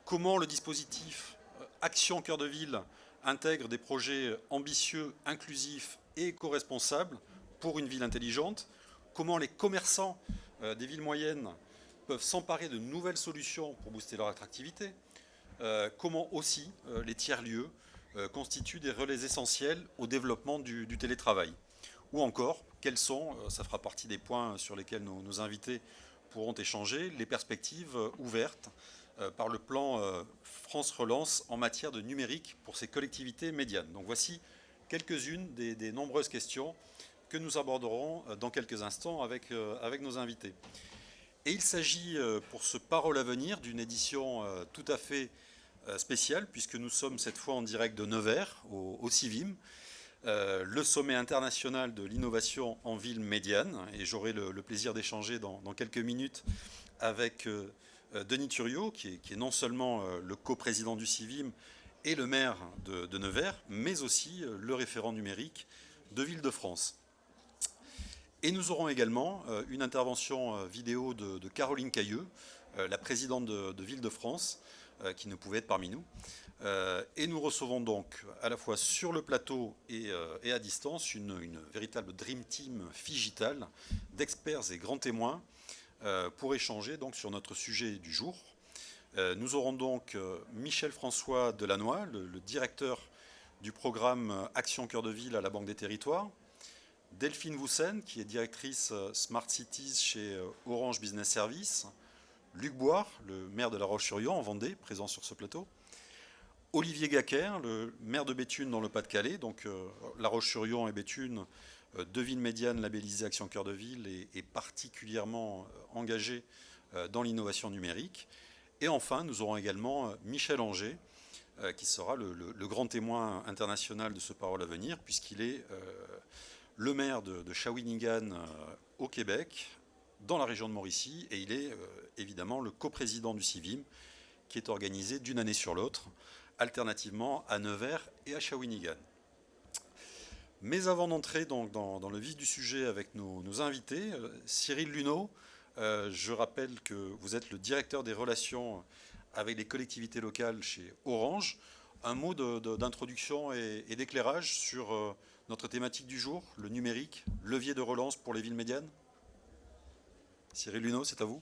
comment le dispositif Action Cœur de Ville intègre des projets ambitieux, inclusifs et éco-responsables pour une ville intelligente, comment les commerçants des villes moyennes peuvent s'emparer de nouvelles solutions pour booster leur attractivité, comment aussi les tiers-lieux constituent des relais essentiels au développement du télétravail. Ou encore, quels sont, ça fera partie des points sur lesquels nos invités pourront échanger, les perspectives ouvertes par le plan France Relance en matière de numérique pour ces collectivités médianes. Donc voici quelques-unes des nombreuses questions que nous aborderons dans quelques instants avec nos invités. Et il s'agit pour ce Parole à venir d'une édition tout à fait spéciale, puisque nous sommes cette fois en direct de Nevers, au CIVIM, le sommet international de l'innovation en ville médiane. Et j'aurai le plaisir d'échanger dans quelques minutes avec Denis Thuriot, qui est non seulement le coprésident du CIVIM et le maire de Nevers, mais aussi le référent numérique de Ville-de-France. Et nous aurons également une intervention vidéo de Caroline Cailleux, la présidente de Ville-de-France, qui ne pouvait être parmi nous. Et nous recevons donc à la fois sur le plateau et à distance une véritable Dream Team Figital d'experts et grands témoins pour échanger donc sur notre sujet du jour. Nous aurons donc Michel François Delannoy, le directeur du programme Action Cœur de Ville à la Banque des Territoires, Delphine Woussen, qui est directrice Smart Cities chez Orange Business Services, Luc Boire, le maire de La Roche-sur-Yon en Vendée, présent sur ce plateau, Olivier Gacquer, le maire de Béthune dans le Pas-de-Calais, donc La Roche-sur-Yon et Béthune, deux villes médianes labellisées Action Cœur de Ville et particulièrement engagées dans l'innovation numérique. Et enfin, nous aurons également Michel Anger, qui sera le grand témoin international de ce Parole à venir, puisqu'il est le maire de Shawinigan au Québec, dans la région de Mauricie, et il est évidemment le coprésident du CIVIM, qui est organisé d'une année sur l'autre, alternativement à Nevers et à Shawinigan. Mais avant d'entrer donc dans le vif du sujet avec nos invités, Cyril Luneau, je rappelle que vous êtes le directeur des relations avec les collectivités locales chez Orange. Un mot d'introduction et d'éclairage sur notre thématique du jour, le numérique, levier de relance pour les villes médianes. Cyril Luneau, c'est à vous.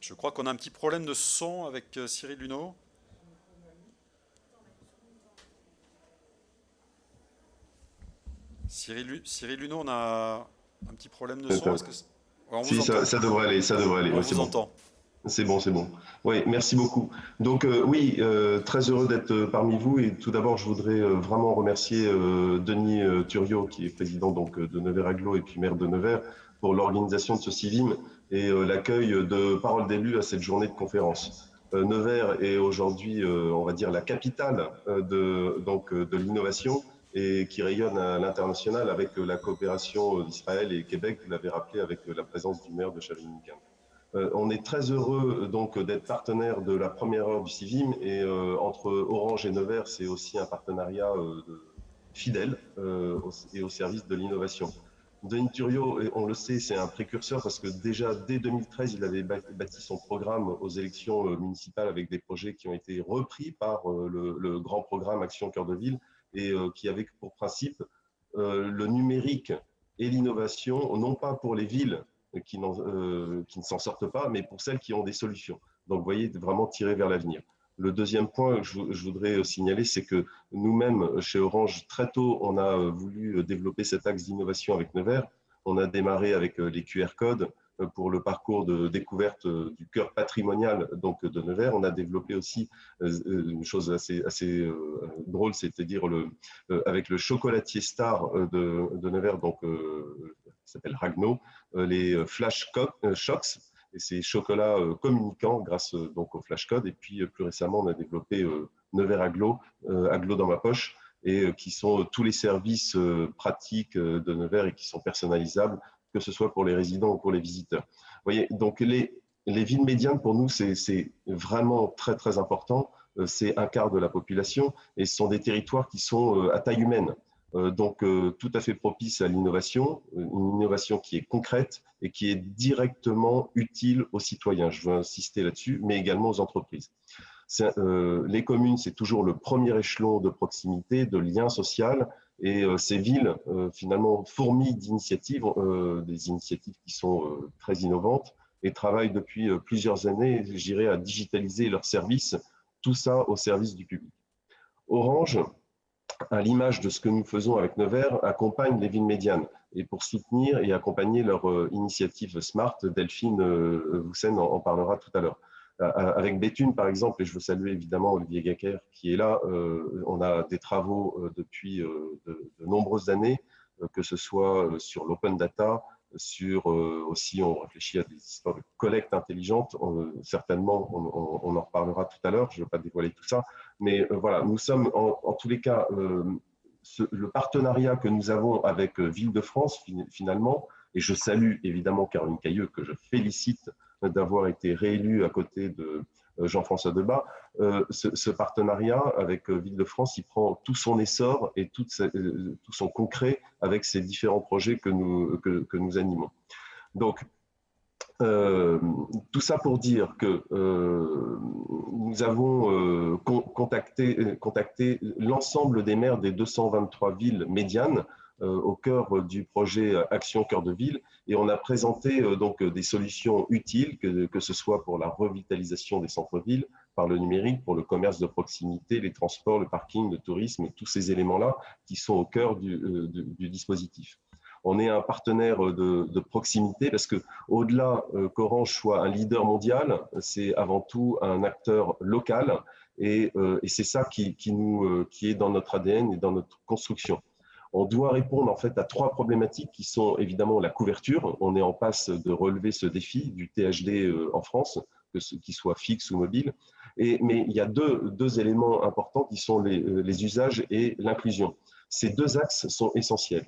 Je crois qu'on a un petit problème de son avec Cyril Luneau. Cyril Luneau, on a un petit problème de son. Est-ce que on vous Si, entend? ça devrait aller, ça devrait aller. On Ouais, c'est vous bon. entend. C'est bon, c'est bon. Oui, merci beaucoup. Donc oui, très heureux d'être parmi vous. Et tout d'abord, je voudrais vraiment remercier Denis Thuriot, qui est président donc de Nevers Agglo et puis maire de Nevers, pour l'organisation de ce CIVIM et l'accueil de paroles d'élus à cette journée de conférence. Nevers est aujourd'hui, on va dire, la capitale de l'innovation et qui rayonne à l'international avec la coopération d'Israël et Québec, vous l'avez rappelé, avec la présence du maire de Shawinigan. On est très heureux donc d'être partenaire de la première heure du CIVIM et entre Orange et Nevers, c'est aussi un partenariat fidèle et au service de l'innovation. Denis Thuriot, on le sait, c'est un précurseur parce que déjà dès 2013, il avait bâti son programme aux élections municipales avec des projets qui ont été repris par le grand programme Action Cœur de Ville et qui avait pour principe le numérique et l'innovation, non pas pour les villes qui ne s'en sortent pas, mais pour celles qui ont des solutions. Donc, vous voyez, vraiment tirer vers l'avenir. Le deuxième point que je voudrais signaler, c'est que nous-mêmes, chez Orange, très tôt, on a voulu développer cet axe d'innovation avec Nevers. On a démarré avec les QR codes pour le parcours de découverte du cœur patrimonial donc, de Nevers. On a développé aussi une chose assez drôle, c'est-à-dire avec le chocolatier star de Nevers, donc, qui s'appelle Ragno, les flash shocks, et ces chocolats communicants grâce donc au flash code. Et puis plus récemment, on a développé Nevers Agglo, Agglo dans ma poche, et qui sont tous les services pratiques de Nevers et qui sont personnalisables, que ce soit pour les résidents ou pour les visiteurs. Vous voyez, donc les villes médianes, pour nous, c'est vraiment très, très important. C'est un quart de la population et ce sont des territoires qui sont à taille humaine. tout à fait propice à l'innovation, une innovation qui est concrète et qui est directement utile aux citoyens. Je veux insister là-dessus, mais également aux entreprises. Les communes, c'est toujours le premier échelon de proximité, de lien social, et ces villes, finalement, fourmillent d'initiatives, des initiatives qui sont très innovantes, et travaillent depuis plusieurs années, je dirais, à digitaliser leurs services, tout ça au service du public. Orange, à l'image de ce que nous faisons avec Nevers, accompagne les villes médianes. Et pour soutenir et accompagner leur initiative Smart, Delphine Woussen en parlera tout à l'heure. Avec Béthune, par exemple, et je veux saluer évidemment Olivier Gacker qui est là, on a des travaux depuis de nombreuses années, que ce soit sur l'open data, sur aussi on réfléchit à des histoires de collecte intelligente, certainement on en reparlera tout à l'heure, je ne vais pas dévoiler tout ça, mais voilà, nous sommes en tous les cas, le partenariat que nous avons avec Ville-de-France finalement, et je salue évidemment Caroline Cailleux que je félicite d'avoir été réélue à côté de Jean-François Debat, ce partenariat avec Ville-de-France, il prend tout son essor et tout son concret avec ces différents projets que nous animons. Donc, tout ça pour dire que nous avons contacté l'ensemble des maires des 223 villes médianes au cœur du projet Action Cœur de Ville, et on a présenté donc des solutions utiles, que ce soit pour la revitalisation des centres-villes, par le numérique, pour le commerce de proximité, les transports, le parking, le tourisme, tous ces éléments-là qui sont au cœur du dispositif. On est un partenaire de proximité parce que au-delà qu'Orange soit un leader mondial, c'est avant tout un acteur local, et c'est ça qui est dans notre ADN et dans notre construction. On doit répondre en fait à 3 problématiques qui sont évidemment la couverture. On est en passe de relever ce défi du THD en France, qu'il soit fixe ou mobile. Mais il y a deux éléments importants qui sont les usages et l'inclusion. Ces 2 axes sont essentiels.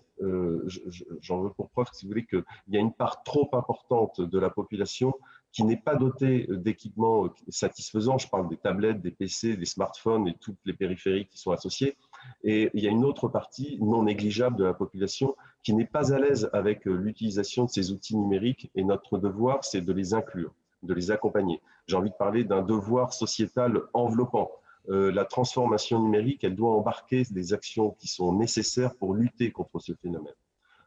J'en veux pour preuve, si vous voulez, qu'il y a une part trop importante de la population qui n'est pas dotée d'équipements satisfaisants. Je parle des tablettes, des PC, des smartphones et toutes les périphériques qui sont associés. Et il y a une autre partie non négligeable de la population qui n'est pas à l'aise avec l'utilisation de ces outils numériques, et notre devoir, c'est de les inclure, de les accompagner. J'ai envie de parler d'un devoir sociétal enveloppant. La transformation numérique, elle doit embarquer des actions qui sont nécessaires pour lutter contre ce phénomène.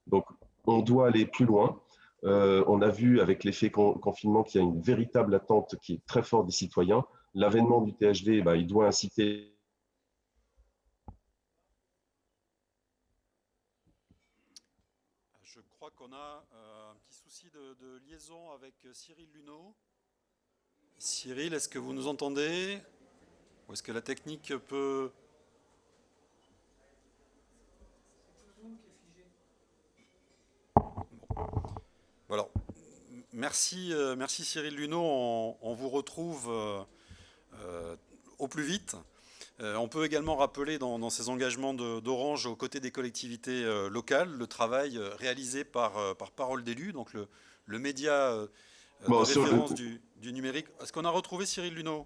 Donc, on doit aller plus loin. On a vu avec l'effet confinement qu'il y a une véritable attente qui est très forte des citoyens. L'avènement du THD, il doit inciter. Je crois qu'on a un petit souci de liaison avec Cyril Luneau. Cyril, est-ce que vous nous entendez? Ou est-ce que la technique peut... Voilà. Merci Cyril Luneau. On vous retrouve au plus vite. On peut également rappeler dans ces engagements d'Orange aux côtés des collectivités locales le travail réalisé par Parole d'élus, donc le média de référence du numérique. Est-ce qu'on a retrouvé Cyril Luneau?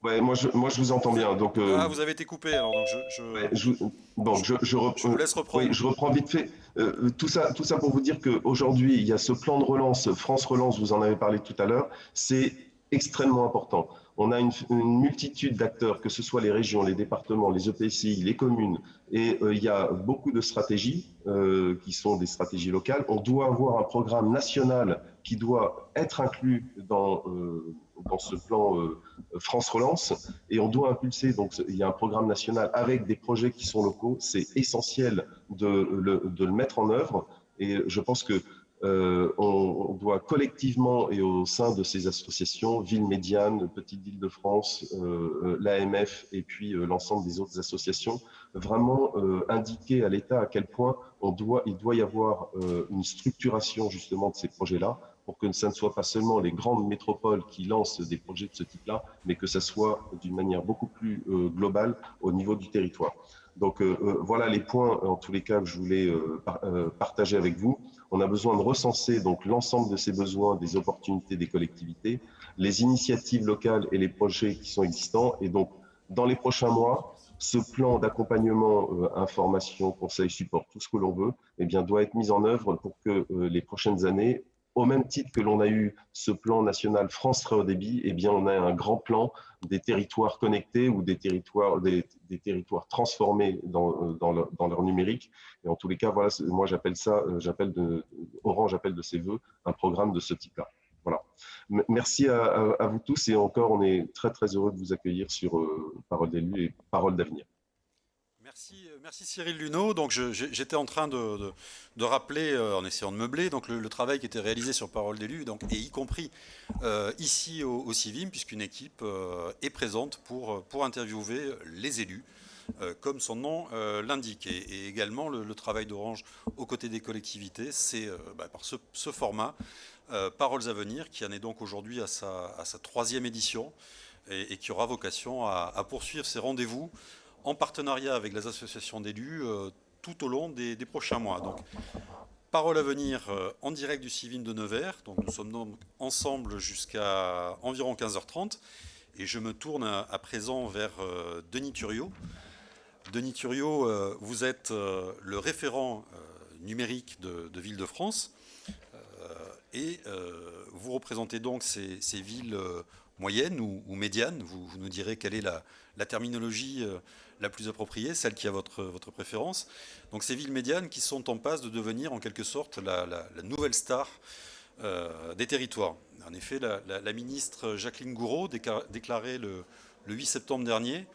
Ouais, moi je vous entends bien. Donc, vous avez été coupé, alors donc je vous laisse reprendre. Oui, je reprends vite fait. Tout ça pour vous dire qu'aujourd'hui, il y a ce plan de relance, France Relance, vous en avez parlé tout à l'heure, c'est extrêmement important. On a une multitude d'acteurs, que ce soit les régions, les départements, les EPCI, les communes, et il y a beaucoup de stratégies qui sont des stratégies locales. On doit avoir un programme national qui doit être inclus dans ce plan France Relance, et on doit impulser, donc il y a un programme national avec des projets qui sont locaux, c'est essentiel de le mettre en œuvre, et je pense que on doit collectivement et au sein de ces associations, Ville Médiane, Petite Ville de France, l'AMF et puis l'ensemble des autres associations, vraiment indiquer à l'État à quel point il doit y avoir une structuration justement de ces projets-là, pour que ça ne soit pas seulement les grandes métropoles qui lancent des projets de ce type-là, mais que ça soit d'une manière beaucoup plus globale au niveau du territoire. Donc voilà les points, en tous les cas, que je voulais partager avec vous. On a besoin de recenser donc l'ensemble de ces besoins, des opportunités des collectivités, les initiatives locales et les projets qui sont existants. Et donc, dans les prochains mois, ce plan d'accompagnement, information, conseil, support, tout ce que l'on veut, eh bien, doit être mis en œuvre pour que les prochaines années, au même titre que l'on a eu ce plan national France Très Haut Débit, eh bien, on a un grand plan des territoires connectés ou des territoires transformés dans leur numérique. Et en tous les cas, voilà, moi j'appelle ça, Orange appelle de ses voeux un programme de ce type-là. Voilà. Merci à vous tous et encore, on est très très heureux de vous accueillir sur Parole d'élu et Parole d'avenir. Merci Cyril Luneau. Donc j'étais en train de rappeler, en essayant de meubler, donc le travail qui était réalisé sur Parole d'élu, donc et y compris ici au CIVIM, puisqu'une équipe est présente pour interviewer les élus, comme son nom l'indique, et également le travail d'Orange aux côtés des collectivités, c'est par ce format Paroles à venir, qui en est donc aujourd'hui à sa troisième édition et qui aura vocation à poursuivre ses rendez-vous en partenariat avec les associations d'élus tout au long des prochains mois. Donc, Parole à venir en direct du CIVIM de Nevers. Donc, nous sommes donc ensemble jusqu'à environ 15h30. Et je me tourne à présent vers Denis Thuriot. Denis Thuriot, vous êtes le référent numérique de Ville-de-France. Et vous représentez donc ces villes moyennes ou médianes. Vous nous direz quelle est la terminologie la plus appropriée, celle qui a votre préférence. Donc ces villes médianes qui sont en passe de devenir en quelque sorte la nouvelle star des territoires. En effet, la ministre Jacqueline Gourault déclarait le 8 septembre dernier,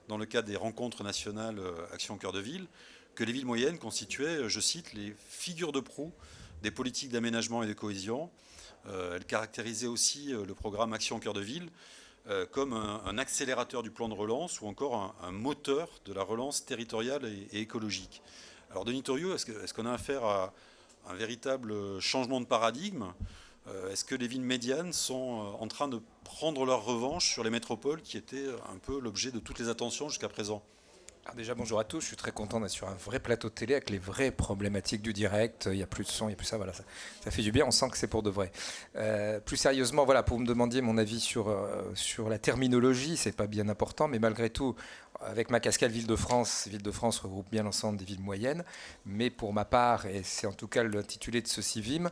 dans le cadre des rencontres nationales Action Cœur de Ville, que les villes moyennes constituaient, je cite, les figures de proue des politiques d'aménagement et de cohésion. Elle caractérisait aussi le programme Action Cœur de Ville comme un accélérateur du plan de relance ou encore un moteur de la relance territoriale et écologique. Alors Denis Thuriot, est-ce qu'on a affaire à un véritable changement de paradigme? Est-ce que les villes médianes sont en train de prendre leur revanche sur les métropoles qui étaient un peu l'objet de toutes les attentions jusqu'à présent? Alors déjà, bonjour à tous. Je suis très content d'être sur un vrai plateau de télé avec les vraies problématiques du direct. Il n'y a plus de son, il n'y a plus ça. Voilà, ça fait du bien. On sent que c'est pour de vrai. Plus sérieusement, voilà, pour vous me demandiez mon avis sur la terminologie, c'est pas bien important, mais malgré tout, avec ma casquette Ville-de-France regroupe bien l'ensemble des villes moyennes. Mais pour ma part, et c'est en tout cas l'intitulé de ce CIVIM,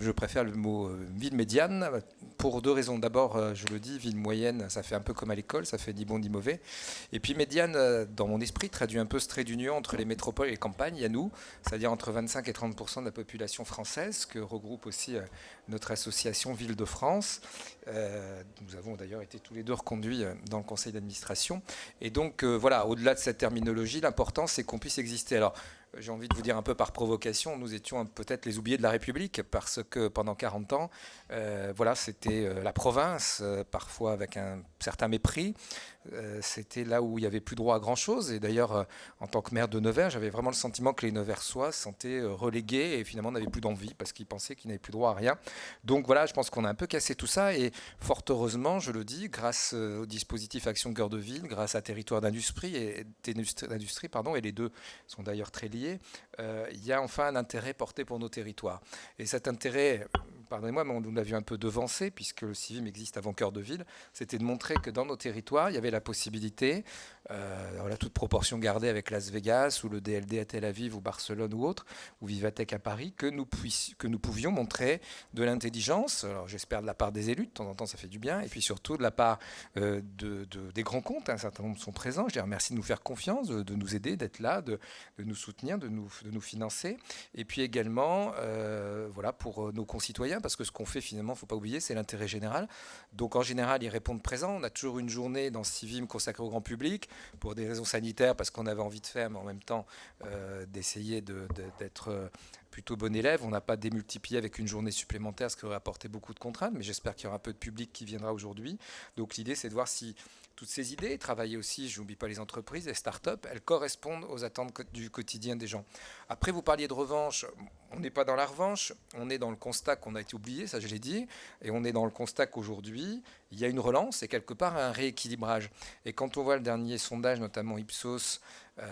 je préfère le mot ville médiane pour deux raisons. D'abord, je le dis, ville moyenne, ça fait un peu comme à l'école, ça fait ni bon ni mauvais. Et puis médiane, dans mon esprit, traduit un peu ce trait d'union entre les métropoles et les campagnes. Il y a nous, c'est-à-dire entre 25 et 30% de la population française, que regroupe aussi notre association Ville-de-France. Nous avons d'ailleurs été tous les deux reconduits dans le conseil d'administration. Et donc, voilà, au-delà de cette terminologie, l'important, c'est qu'on puisse exister. Alors, j'ai envie de vous dire un peu par provocation, nous étions peut-être les oubliés de la République parce que pendant 40 ans, voilà, c'était la province, parfois avec un certain mépris. C'était là où il n'y avait plus droit à grand-chose. Et d'ailleurs, en tant que maire de Nevers, j'avais vraiment le sentiment que les Neversois se sentaient relégués et finalement n'avaient plus d'envie parce qu'ils pensaient qu'ils n'avaient plus droit à rien. Donc voilà, je pense qu'on a un peu cassé tout ça. Et fort heureusement, je le dis, grâce au dispositif Action Cœur de Ville, grâce à Territoire d'Industrie, et les deux sont d'ailleurs très liés, il y a enfin un intérêt porté pour nos territoires. Et cet intérêt, pardonnez-moi, mais nous l'avions un peu devancé, puisque le CIVIM existe avant Cœur de Ville, c'était de montrer que dans nos territoires, il y avait la possibilité, voilà, toute proportion gardée avec Las Vegas, ou le DLD à Tel Aviv, ou Barcelone, ou autre, ou Vivatech à Paris, que nous pouvions montrer de l'intelligence, alors j'espère de la part des élus, de temps en temps ça fait du bien, et puis surtout de la part des grands comptes, un certain nombre sont présents, je les remercie de nous faire confiance, de nous aider, d'être là, de nous soutenir, de nous financer, et puis également, voilà, pour nos concitoyens, parce que ce qu'on fait finalement, il ne faut pas oublier, c'est l'intérêt général. Donc en général, ils répondent présents. On a toujours une journée dans ce CIVIM consacrée au grand public, pour des raisons sanitaires, parce qu'on avait envie de faire, mais en même temps d'essayer d'être plutôt bon élève. On n'a pas démultiplié avec une journée supplémentaire, ce qui aurait apporté beaucoup de contraintes, mais j'espère qu'il y aura un peu de public qui viendra aujourd'hui. Donc l'idée, c'est de voir si toutes ces idées, travailler aussi, je n'oublie pas les entreprises, les start-up, elles correspondent aux attentes du quotidien des gens. Après, vous parliez de revanche, on n'est pas dans la revanche, on est dans le constat qu'on a été oublié, ça je l'ai dit, et on est dans le constat qu'aujourd'hui, il y a une relance et quelque part un rééquilibrage. Et quand on voit le dernier sondage, notamment Ipsos,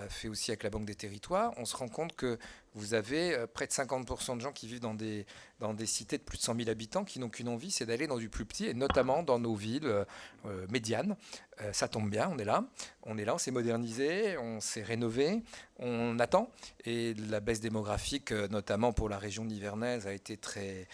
fait aussi avec la Banque des Territoires, on se rend compte que vous avez près de 50% de gens qui vivent dans des cités de plus de 100 000 habitants qui n'ont qu'une envie, c'est d'aller dans du plus petit, et notamment dans nos villes médianes. Ça tombe bien, on est là, on s'est modernisé, on s'est rénové, on attend. Et la baisse démographique, notamment pour la région nivernaise, a été très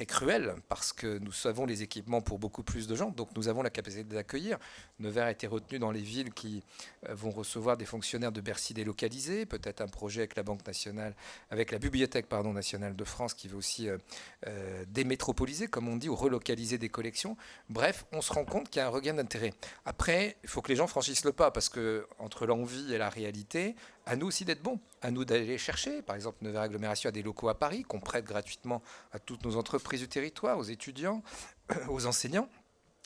cruelle, parce que nous avons les équipements pour beaucoup plus de gens, donc nous avons la capacité d'accueillir. Nevers a été retenu dans les villes qui vont recevoir des fonctionnaires de Bercy délocalisés, peut-être un projet avec la Banque nationale, avec la Bibliothèque nationale de France qui veut aussi démétropoliser, comme on dit, ou relocaliser des collections. Bref, on se rend compte qu'il y a un regain d'intérêt. Après, il faut que les gens franchissent le pas, parce que entre l'envie et la réalité, à nous aussi d'être bons, à nous d'aller chercher. Par exemple, Nevers Agglomération a des locaux à Paris qu'on prête gratuitement à toutes nos entreprises du territoire, aux étudiants, aux enseignants.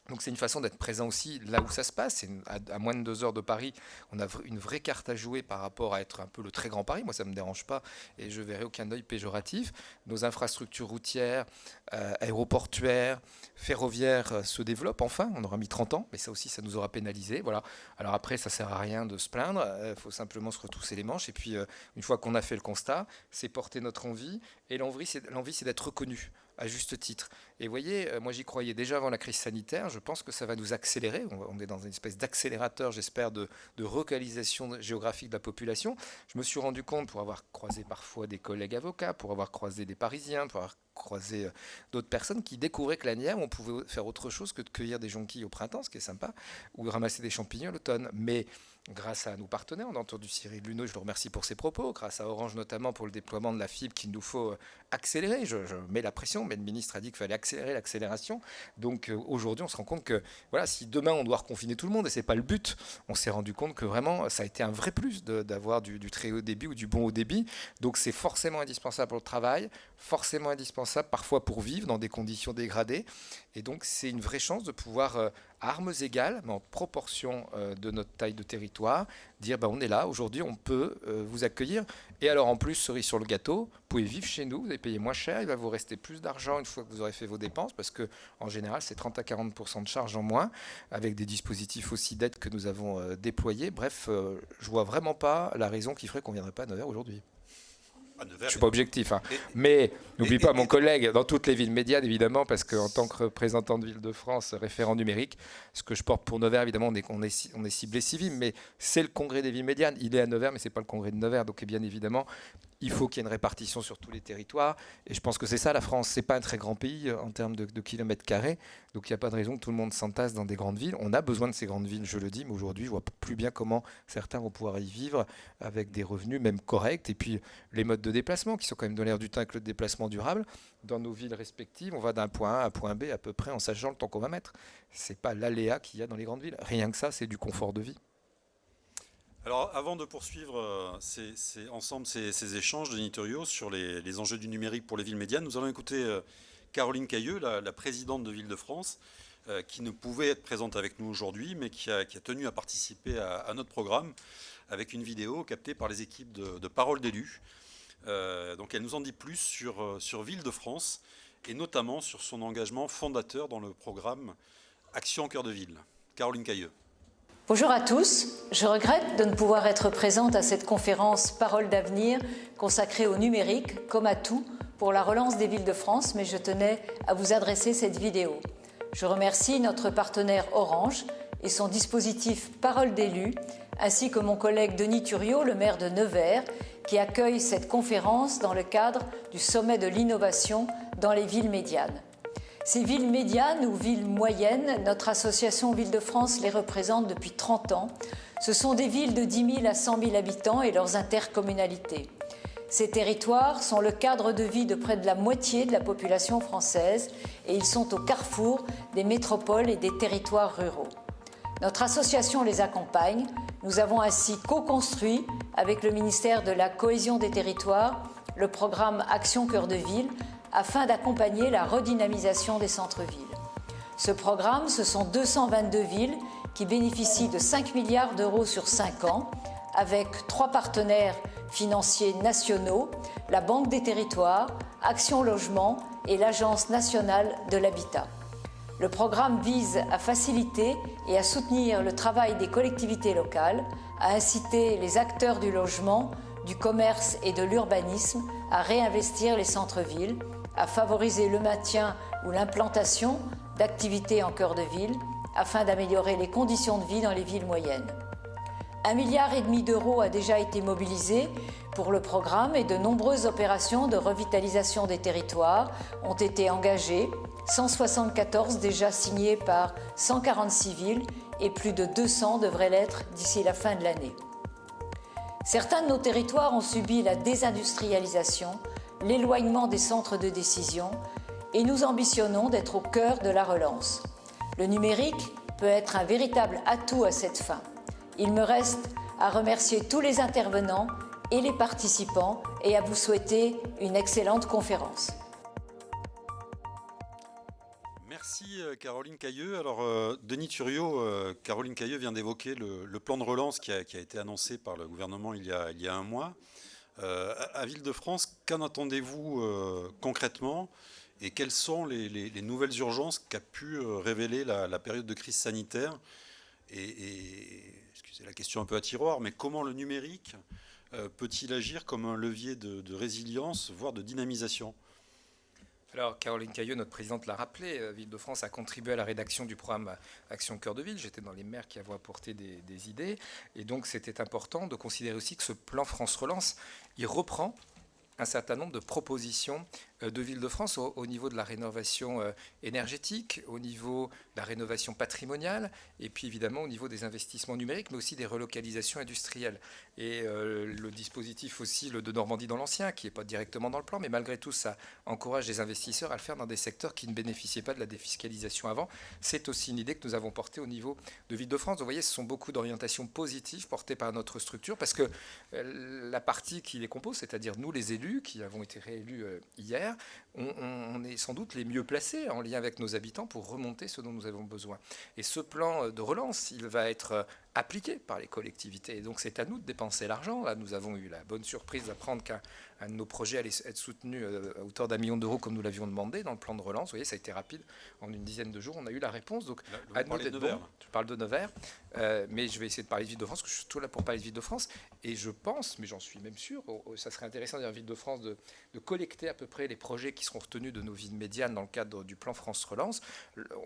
Donc c'est une façon d'être présent aussi là où ça se passe. À moins de 2 heures de Paris, on a une vraie carte à jouer par rapport à être un peu le très grand Paris. Moi, ça ne me dérange pas et je ne verrai aucun œil péjoratif. Nos infrastructures routières, aéroportuaires, ferroviaires se développent enfin. On aura mis 30 ans, mais ça aussi, ça nous aura pénalisé. Voilà. Alors après, ça ne sert à rien de se plaindre. Il faut simplement se retrousser les manches. Et puis, une fois qu'on a fait le constat, c'est porter notre envie. Et l'envie, c'est d'être reconnu à juste titre. Et vous voyez, moi j'y croyais déjà avant la crise sanitaire, je pense que ça va nous accélérer, on est dans une espèce d'accélérateur, j'espère, de relocalisation géographique de la population. Je me suis rendu compte, pour avoir croisé parfois des collègues avocats, pour avoir croisé des Parisiens, pour avoir croisé d'autres personnes qui découvraient que l'Anière, on pouvait faire autre chose que de cueillir des jonquilles au printemps, ce qui est sympa, ou ramasser des champignons à l'automne. Mais grâce à nos partenaires, on a entendu Cyril Luneau, je le remercie pour ses propos, grâce à Orange notamment pour le déploiement de la fibre qu'il nous faut accélérer. Je mets la pression, mais le ministre a dit qu'il fallait accélérer l'accélération. Donc aujourd'hui, on se rend compte que voilà, si demain on doit reconfiner tout le monde, et c'est pas le but, on s'est rendu compte que vraiment ça a été un vrai plus d'avoir du très haut débit ou du bon haut débit. Donc c'est forcément indispensable pour le travail, forcément indispensable parfois pour vivre dans des conditions dégradées. Et donc c'est une vraie chance de pouvoir, à armes égales, mais en proportion de notre taille de territoire, dire on est là, aujourd'hui on peut vous accueillir. Et alors en plus, cerise sur le gâteau, vous pouvez vivre chez nous, vous allez payer moins cher, il va vous rester plus d'argent une fois que vous aurez fait vos dépenses, parce qu'en général c'est 30 à 40% de charges en moins, avec des dispositifs aussi d'aide que nous avons déployés. Bref, je vois vraiment pas la raison qui ferait qu'on ne viendrait pas à Nevers aujourd'hui. Je ne suis pas objectif, hein. Mais n'oublie pas mon collègue dans toutes les villes médianes, évidemment, parce qu'en tant que représentant de Ville-de-France, référent numérique, ce que je porte pour Nevers, évidemment, on est ciblé civil, mais c'est le congrès des villes médianes. Il est à Nevers, mais ce n'est pas le congrès de Nevers. Donc, bien évidemment, il faut qu'il y ait une répartition sur tous les territoires. Et je pense que c'est ça, la France. Ce n'est pas un très grand pays en termes de kilomètres carrés. Donc, il n'y a pas de raison que tout le monde s'entasse dans des grandes villes. On a besoin de ces grandes villes, je le dis, mais aujourd'hui, je ne vois plus bien comment certains vont pouvoir y vivre avec des revenus même corrects. Et puis, les modes de déplacement qui sont quand même dans l'air du temps avec le déplacement durable. Dans nos villes respectives, on va d'un point A à un point B à peu près en sachant le temps qu'on va mettre. Ce n'est pas l'aléa qu'il y a dans les grandes villes. Rien que ça, c'est du confort de vie. Alors, avant de poursuivre ensemble ces échanges de Niturio sur les enjeux du numérique pour les villes médianes, nous allons écouter Caroline Cailleux, la présidente de Ville-de-France, qui ne pouvait être présente avec nous aujourd'hui, mais qui a tenu à participer à notre programme avec une vidéo captée par les équipes de Parole d'élus. Donc elle nous en dit plus sur Ville-de-France et notamment sur son engagement fondateur dans le programme Action Cœur de Ville. Caroline Cailleux. Bonjour à tous, je regrette de ne pouvoir être présente à cette conférence Parole d'avenir consacrée au numérique comme à tout pour la relance des villes de France, mais je tenais à vous adresser cette vidéo. Je remercie notre partenaire Orange et son dispositif Parole d'élus, ainsi que mon collègue Denis Thuriot, le maire de Nevers, qui accueille cette conférence dans le cadre du sommet de l'innovation dans les villes médianes. Ces villes médianes ou villes moyennes, notre association Ville-de-France les représente depuis 30 ans. Ce sont des villes de 10 000 à 100 000 habitants et leurs intercommunalités. Ces territoires sont le cadre de vie de près de la moitié de la population française et ils sont au carrefour des métropoles et des territoires ruraux. Notre association les accompagne. Nous avons ainsi co-construit avec le ministère de la Cohésion des Territoires le programme Action Cœur de Ville afin d'accompagner la redynamisation des centres-villes. Ce programme, ce sont 222 villes qui bénéficient de 5 milliards d'euros sur 5 ans avec 3 partenaires financiers nationaux, la Banque des Territoires, Action Logement et l'Agence nationale de l'habitat. Le programme vise à faciliter et à soutenir le travail des collectivités locales, à inciter les acteurs du logement, du commerce et de l'urbanisme à réinvestir les centres-villes, à favoriser le maintien ou l'implantation d'activités en cœur de ville, afin d'améliorer les conditions de vie dans les villes moyennes. 1,5 milliard d'euros a déjà été mobilisé pour le programme et de nombreuses opérations de revitalisation des territoires ont été engagées, 174 déjà signées par 146 villes et plus de 200 devraient l'être d'ici la fin de l'année. Certains de nos territoires ont subi la désindustrialisation, l'éloignement des centres de décision et nous ambitionnons d'être au cœur de la relance. Le numérique peut être un véritable atout à cette fin. Il me reste à remercier tous les intervenants et les participants et à vous souhaiter une excellente conférence. Merci Caroline Cayeux. Alors Denis Thuriot, Caroline Cayeux vient d'évoquer le plan de relance qui a été annoncé par le gouvernement il y a un mois. À Ville-de-France, qu'en attendez-vous concrètement et quelles sont les nouvelles urgences qu'a pu révéler la période de crise sanitaire excusez la question un peu à tiroir, mais comment le numérique peut-il agir comme un levier de résilience, voire de dynamisation ? Alors, Caroline Cayeux, notre présidente, l'a rappelé, Ville-de-France a contribué à la rédaction du programme Action Cœur de Ville. J'étais dans les maires qui avaient apporté des idées. Et donc, c'était important de considérer aussi que ce plan France Relance, il reprend un certain nombre de propositions de Ville-de-France au niveau de la rénovation énergétique, au niveau de la rénovation patrimoniale, et puis évidemment au niveau des investissements numériques, mais aussi des relocalisations industrielles. Et le dispositif aussi, le de Normandie dans l'Ancien, qui n'est pas directement dans le plan, mais malgré tout, ça encourage les investisseurs à le faire dans des secteurs qui ne bénéficiaient pas de la défiscalisation avant. C'est aussi une idée que nous avons portée au niveau de Ville-de-France. Vous voyez, ce sont beaucoup d'orientations positives portées par notre structure, parce que la partie qui les compose, c'est-à-dire nous les élus, qui avons été réélus hier, on est sans doute les mieux placés en lien avec nos habitants pour remonter ce dont nous avons besoin. Et ce plan de relance, il va être appliqué par les collectivités. Et donc c'est à nous de dépenser l'argent. Là, nous avons eu la bonne surprise d'apprendre qu'un de nos projets allait être soutenu à hauteur d'1 million d'euros comme nous l'avions demandé dans le plan de relance. Vous voyez, ça a été rapide. En une dizaine de jours, on a eu la réponse. Donc, à nous d'être bon. Je parle de Nevers, mais je vais essayer de parler de Ville-de-France, parce que je suis surtout là pour parler de Ville-de-France. Et je pense, mais j'en suis même sûr, ça serait intéressant dans Ville-de-France de collecter à peu près les projets qui seront retenus de nos villes médianes dans le cadre du plan France Relance.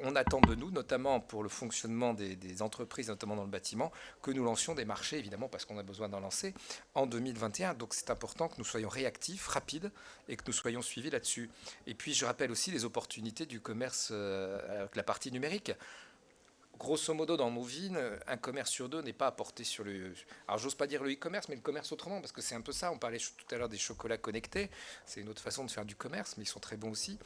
On attend de nous, notamment pour le fonctionnement des entreprises, notamment dans le bâtiment, que nous lancions des marchés, évidemment, parce qu'on a besoin d'en lancer en 2021. Donc c'est important que nous soyons réactifs, rapides, et que nous soyons suivis là-dessus. Et puis je rappelle aussi les opportunités du commerce avec la partie numérique. Grosso modo, dans nos villes, un commerce sur deux n'est pas apporté sur le... Alors, j'ose pas dire le e-commerce, mais le commerce autrement, parce que c'est un peu ça. On parlait tout à l'heure des chocolats connectés. C'est une autre façon de faire du commerce, mais ils sont très bons aussi.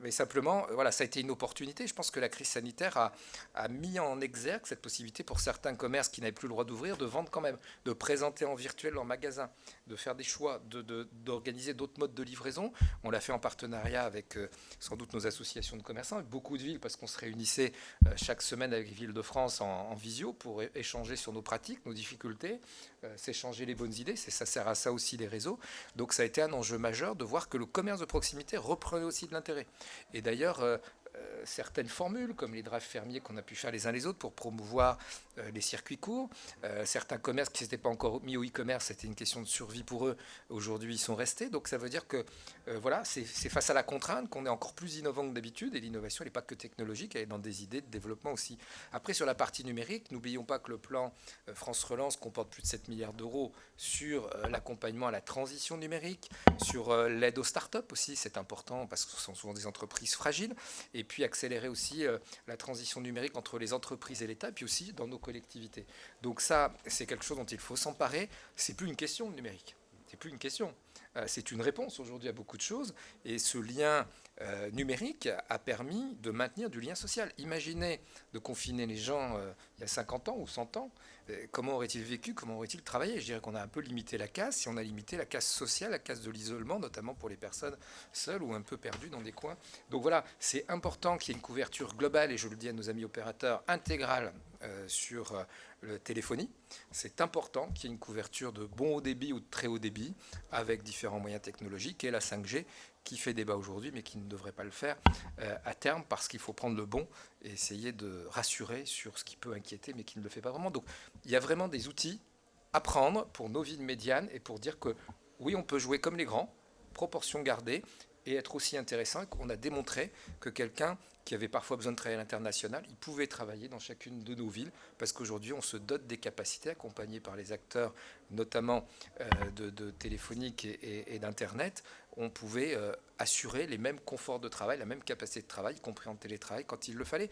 Mais simplement, voilà, ça a été une opportunité. Je pense que la crise sanitaire a mis en exergue cette possibilité pour certains commerces qui n'avaient plus le droit d'ouvrir, de vendre quand même, de présenter en virtuel leur magasin, de faire des choix, d'organiser d'autres modes de livraison. On l'a fait en partenariat avec sans doute nos associations de commerçants, avec beaucoup de villes, parce qu'on se réunissait chaque semaine avec Ville-de-France en visio pour échanger sur nos pratiques, nos difficultés, s'échanger les bonnes idées. Ça sert à ça aussi les réseaux. Donc ça a été un enjeu majeur de voir que le commerce de proximité reprenait aussi de l'intérêt. Et d'ailleurs, certaines formules, comme les drives fermiers qu'on a pu faire les uns les autres pour promouvoir les circuits courts. Certains commerces qui ne s'étaient pas encore mis au e-commerce, c'était une question de survie pour eux. Aujourd'hui, ils sont restés. Donc ça veut dire que voilà, c'est face à la contrainte qu'on est encore plus innovant que d'habitude. Et l'innovation, elle n'est pas que technologique, elle est dans des idées de développement aussi. Après, sur la partie numérique, n'oublions pas que le plan France Relance comporte plus de 7 milliards d'euros sur l'accompagnement à la transition numérique, sur l'aide aux start-up aussi, c'est important parce que ce sont souvent des entreprises fragiles. Et puis accélérer aussi la transition numérique entre les entreprises et l'État, puis aussi dans nos collectivités. Donc ça, c'est quelque chose dont il faut s'emparer. C'est plus une question, le numérique. C'est plus une question. C'est une réponse aujourd'hui à beaucoup de choses. Et ce lien numérique a permis de maintenir du lien social. Imaginez de confiner les gens il y a 50 ans ou 100 ans. Comment auraient-ils vécu? Comment auraient-ils travaillé? Je dirais qu'on a un peu limité la casse. Si on a limité la casse sociale, la casse de l'isolement, notamment pour les personnes seules ou un peu perdues dans des coins. Donc voilà, c'est important qu'il y ait une couverture globale, et je le dis à nos amis opérateurs, intégrale sur la téléphonie. C'est important qu'il y ait une couverture de bon haut débit ou de très haut débit avec différents moyens technologiques, et la 5G qui fait débat aujourd'hui, mais qui ne devrait pas le faire à terme, parce qu'il faut prendre le bon et essayer de rassurer sur ce qui peut inquiéter, mais qui ne le fait pas vraiment. Donc il y a vraiment des outils apprendre pour nos villes médianes et pour dire que oui, on peut jouer comme les grands, proportion gardée, et être aussi intéressant. On a démontré que quelqu'un qui avait parfois besoin de travailler à l'international, il pouvait travailler dans chacune de nos villes, parce qu'aujourd'hui, on se dote des capacités, accompagnés par les acteurs, notamment de téléphonique et d'Internet, on pouvait assurer les mêmes conforts de travail, la même capacité de travail, y compris en télétravail, quand il le fallait.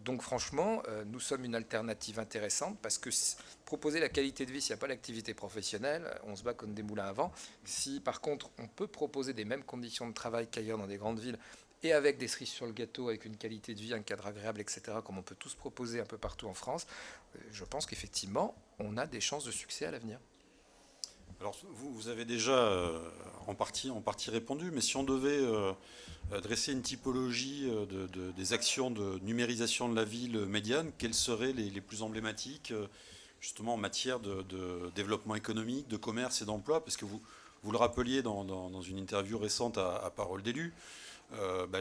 Donc franchement, nous sommes une alternative intéressante parce que proposer la qualité de vie s'il n'y a pas d'activité professionnelle, on se bat comme des moulins à vent. Si par contre on peut proposer des mêmes conditions de travail qu'ailleurs dans des grandes villes et avec des cerises sur le gâteau, avec une qualité de vie, un cadre agréable, etc., comme on peut tous proposer un peu partout en France, je pense qu'effectivement on a des chances de succès à l'avenir. Alors, vous avez déjà en partie répondu, mais si on devait dresser une typologie des actions de numérisation de la ville médiane, quelles seraient les plus emblématiques, justement en matière de développement économique, de commerce et d'emploi? Parce que vous le rappeliez dans une interview récente à Parole d'élu,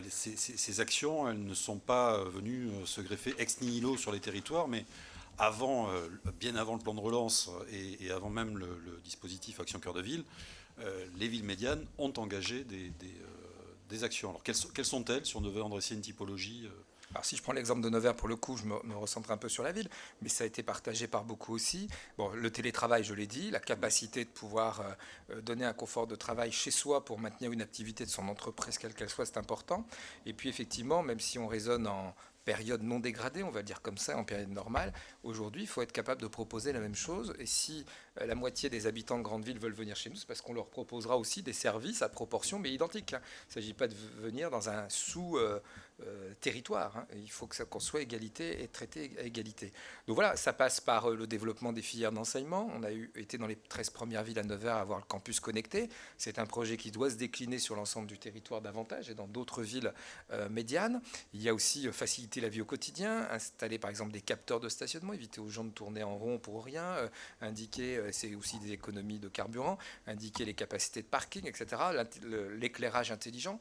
ces actions, elles ne sont pas venues se greffer ex nihilo sur les territoires, mais bien avant le plan de relance et avant même le dispositif Action Cœur de Ville, les villes médianes ont engagé des actions. Alors quelles sont-elles, si on devait en dresser une typologie Alors si je prends l'exemple de Nevers, pour le coup, je me recentre un peu sur la ville, mais ça a été partagé par beaucoup aussi. Bon, le télétravail, je l'ai dit, la capacité de pouvoir donner un confort de travail chez soi pour maintenir une activité de son entreprise, quelle qu'elle soit, c'est important. Et puis effectivement, même si on raisonne en période non dégradée, on va dire comme ça, en période normale, aujourd'hui, il faut être capable de proposer la même chose. Et si la moitié des habitants de grandes villes veulent venir chez nous, c'est parce qu'on leur proposera aussi des services à proportion, mais identiques. Il ne s'agit pas de venir dans un sous-territoire. Il faut qu'on soit égalité et traité à égalité. Donc voilà, ça passe par le développement des filières d'enseignement. On a été dans les 13 premières villes à Nevers à avoir le campus connecté. C'est un projet qui doit se décliner sur l'ensemble du territoire davantage et dans d'autres villes médianes. Il y a aussi faciliter la vie au quotidien, installer par exemple des capteurs de stationnement, éviter aux gens de tourner en rond pour rien, indiquer, c'est aussi des économies de carburant, indiquer les capacités de parking, etc. L'éclairage intelligent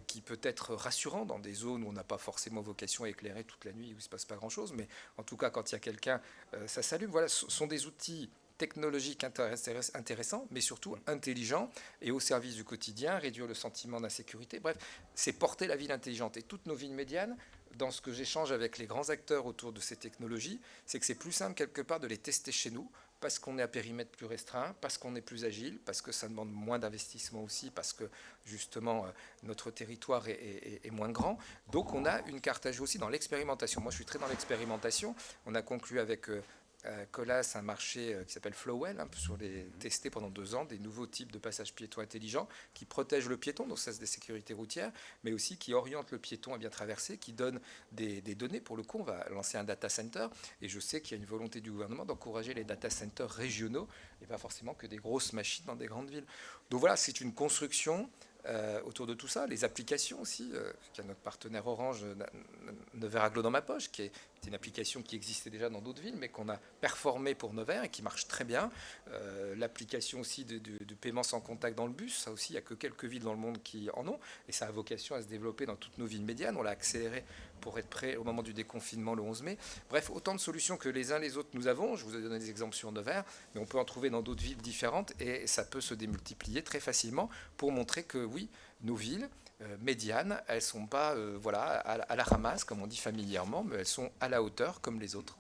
qui peut être rassurant dans des zones où on n'a pas forcément vocation à éclairer toute la nuit, où il ne se passe pas grand-chose, mais en tout cas quand il y a quelqu'un, ça s'allume. Voilà, ce sont des outils technologiques intéressants, mais surtout intelligents et au service du quotidien, réduire le sentiment d'insécurité. Bref, c'est porter la ville intelligente. Et toutes nos villes médianes, dans ce que j'échange avec les grands acteurs autour de ces technologies, c'est que c'est plus simple quelque part de les tester chez nous, parce qu'on est à périmètre plus restreint, parce qu'on est plus agile, parce que ça demande moins d'investissement aussi, parce que justement notre territoire est moins grand. Donc on a une carte à jouer aussi dans l'expérimentation. Moi je suis très dans l'expérimentation. On a conclu avec Colas un marché qui s'appelle Flowell, sur les testés pendant 2 ans, des nouveaux types de passages piétons intelligents qui protègent le piéton, donc ça c'est des sécurités routières, mais aussi qui orientent le piéton à bien traverser, qui donnent des données. Pour le coup, on va lancer un data center, et je sais qu'il y a une volonté du gouvernement d'encourager les data centers régionaux, et pas forcément que des grosses machines dans des grandes villes. Donc voilà, c'est une construction autour de tout ça, les applications aussi, il y a notre partenaire Orange, Nevers Agglo dans ma poche, qui est une application qui existait déjà dans d'autres villes, mais qu'on a performée pour Nevers et qui marche très bien. L'application aussi de paiement sans contact dans le bus, ça aussi, il n'y a que quelques villes dans le monde qui en ont, et ça a vocation à se développer dans toutes nos villes médianes. On l'a accéléré pour être prêt au moment du déconfinement le 11 mai. Bref, autant de solutions que les uns les autres nous avons. Je vous ai donné des exemples sur Nevers, mais on peut en trouver dans d'autres villes différentes, et ça peut se démultiplier très facilement pour montrer que oui, nos villes médianes, elles ne sont pas à la ramasse, comme on dit familièrement, mais elles sont à la hauteur comme les autres.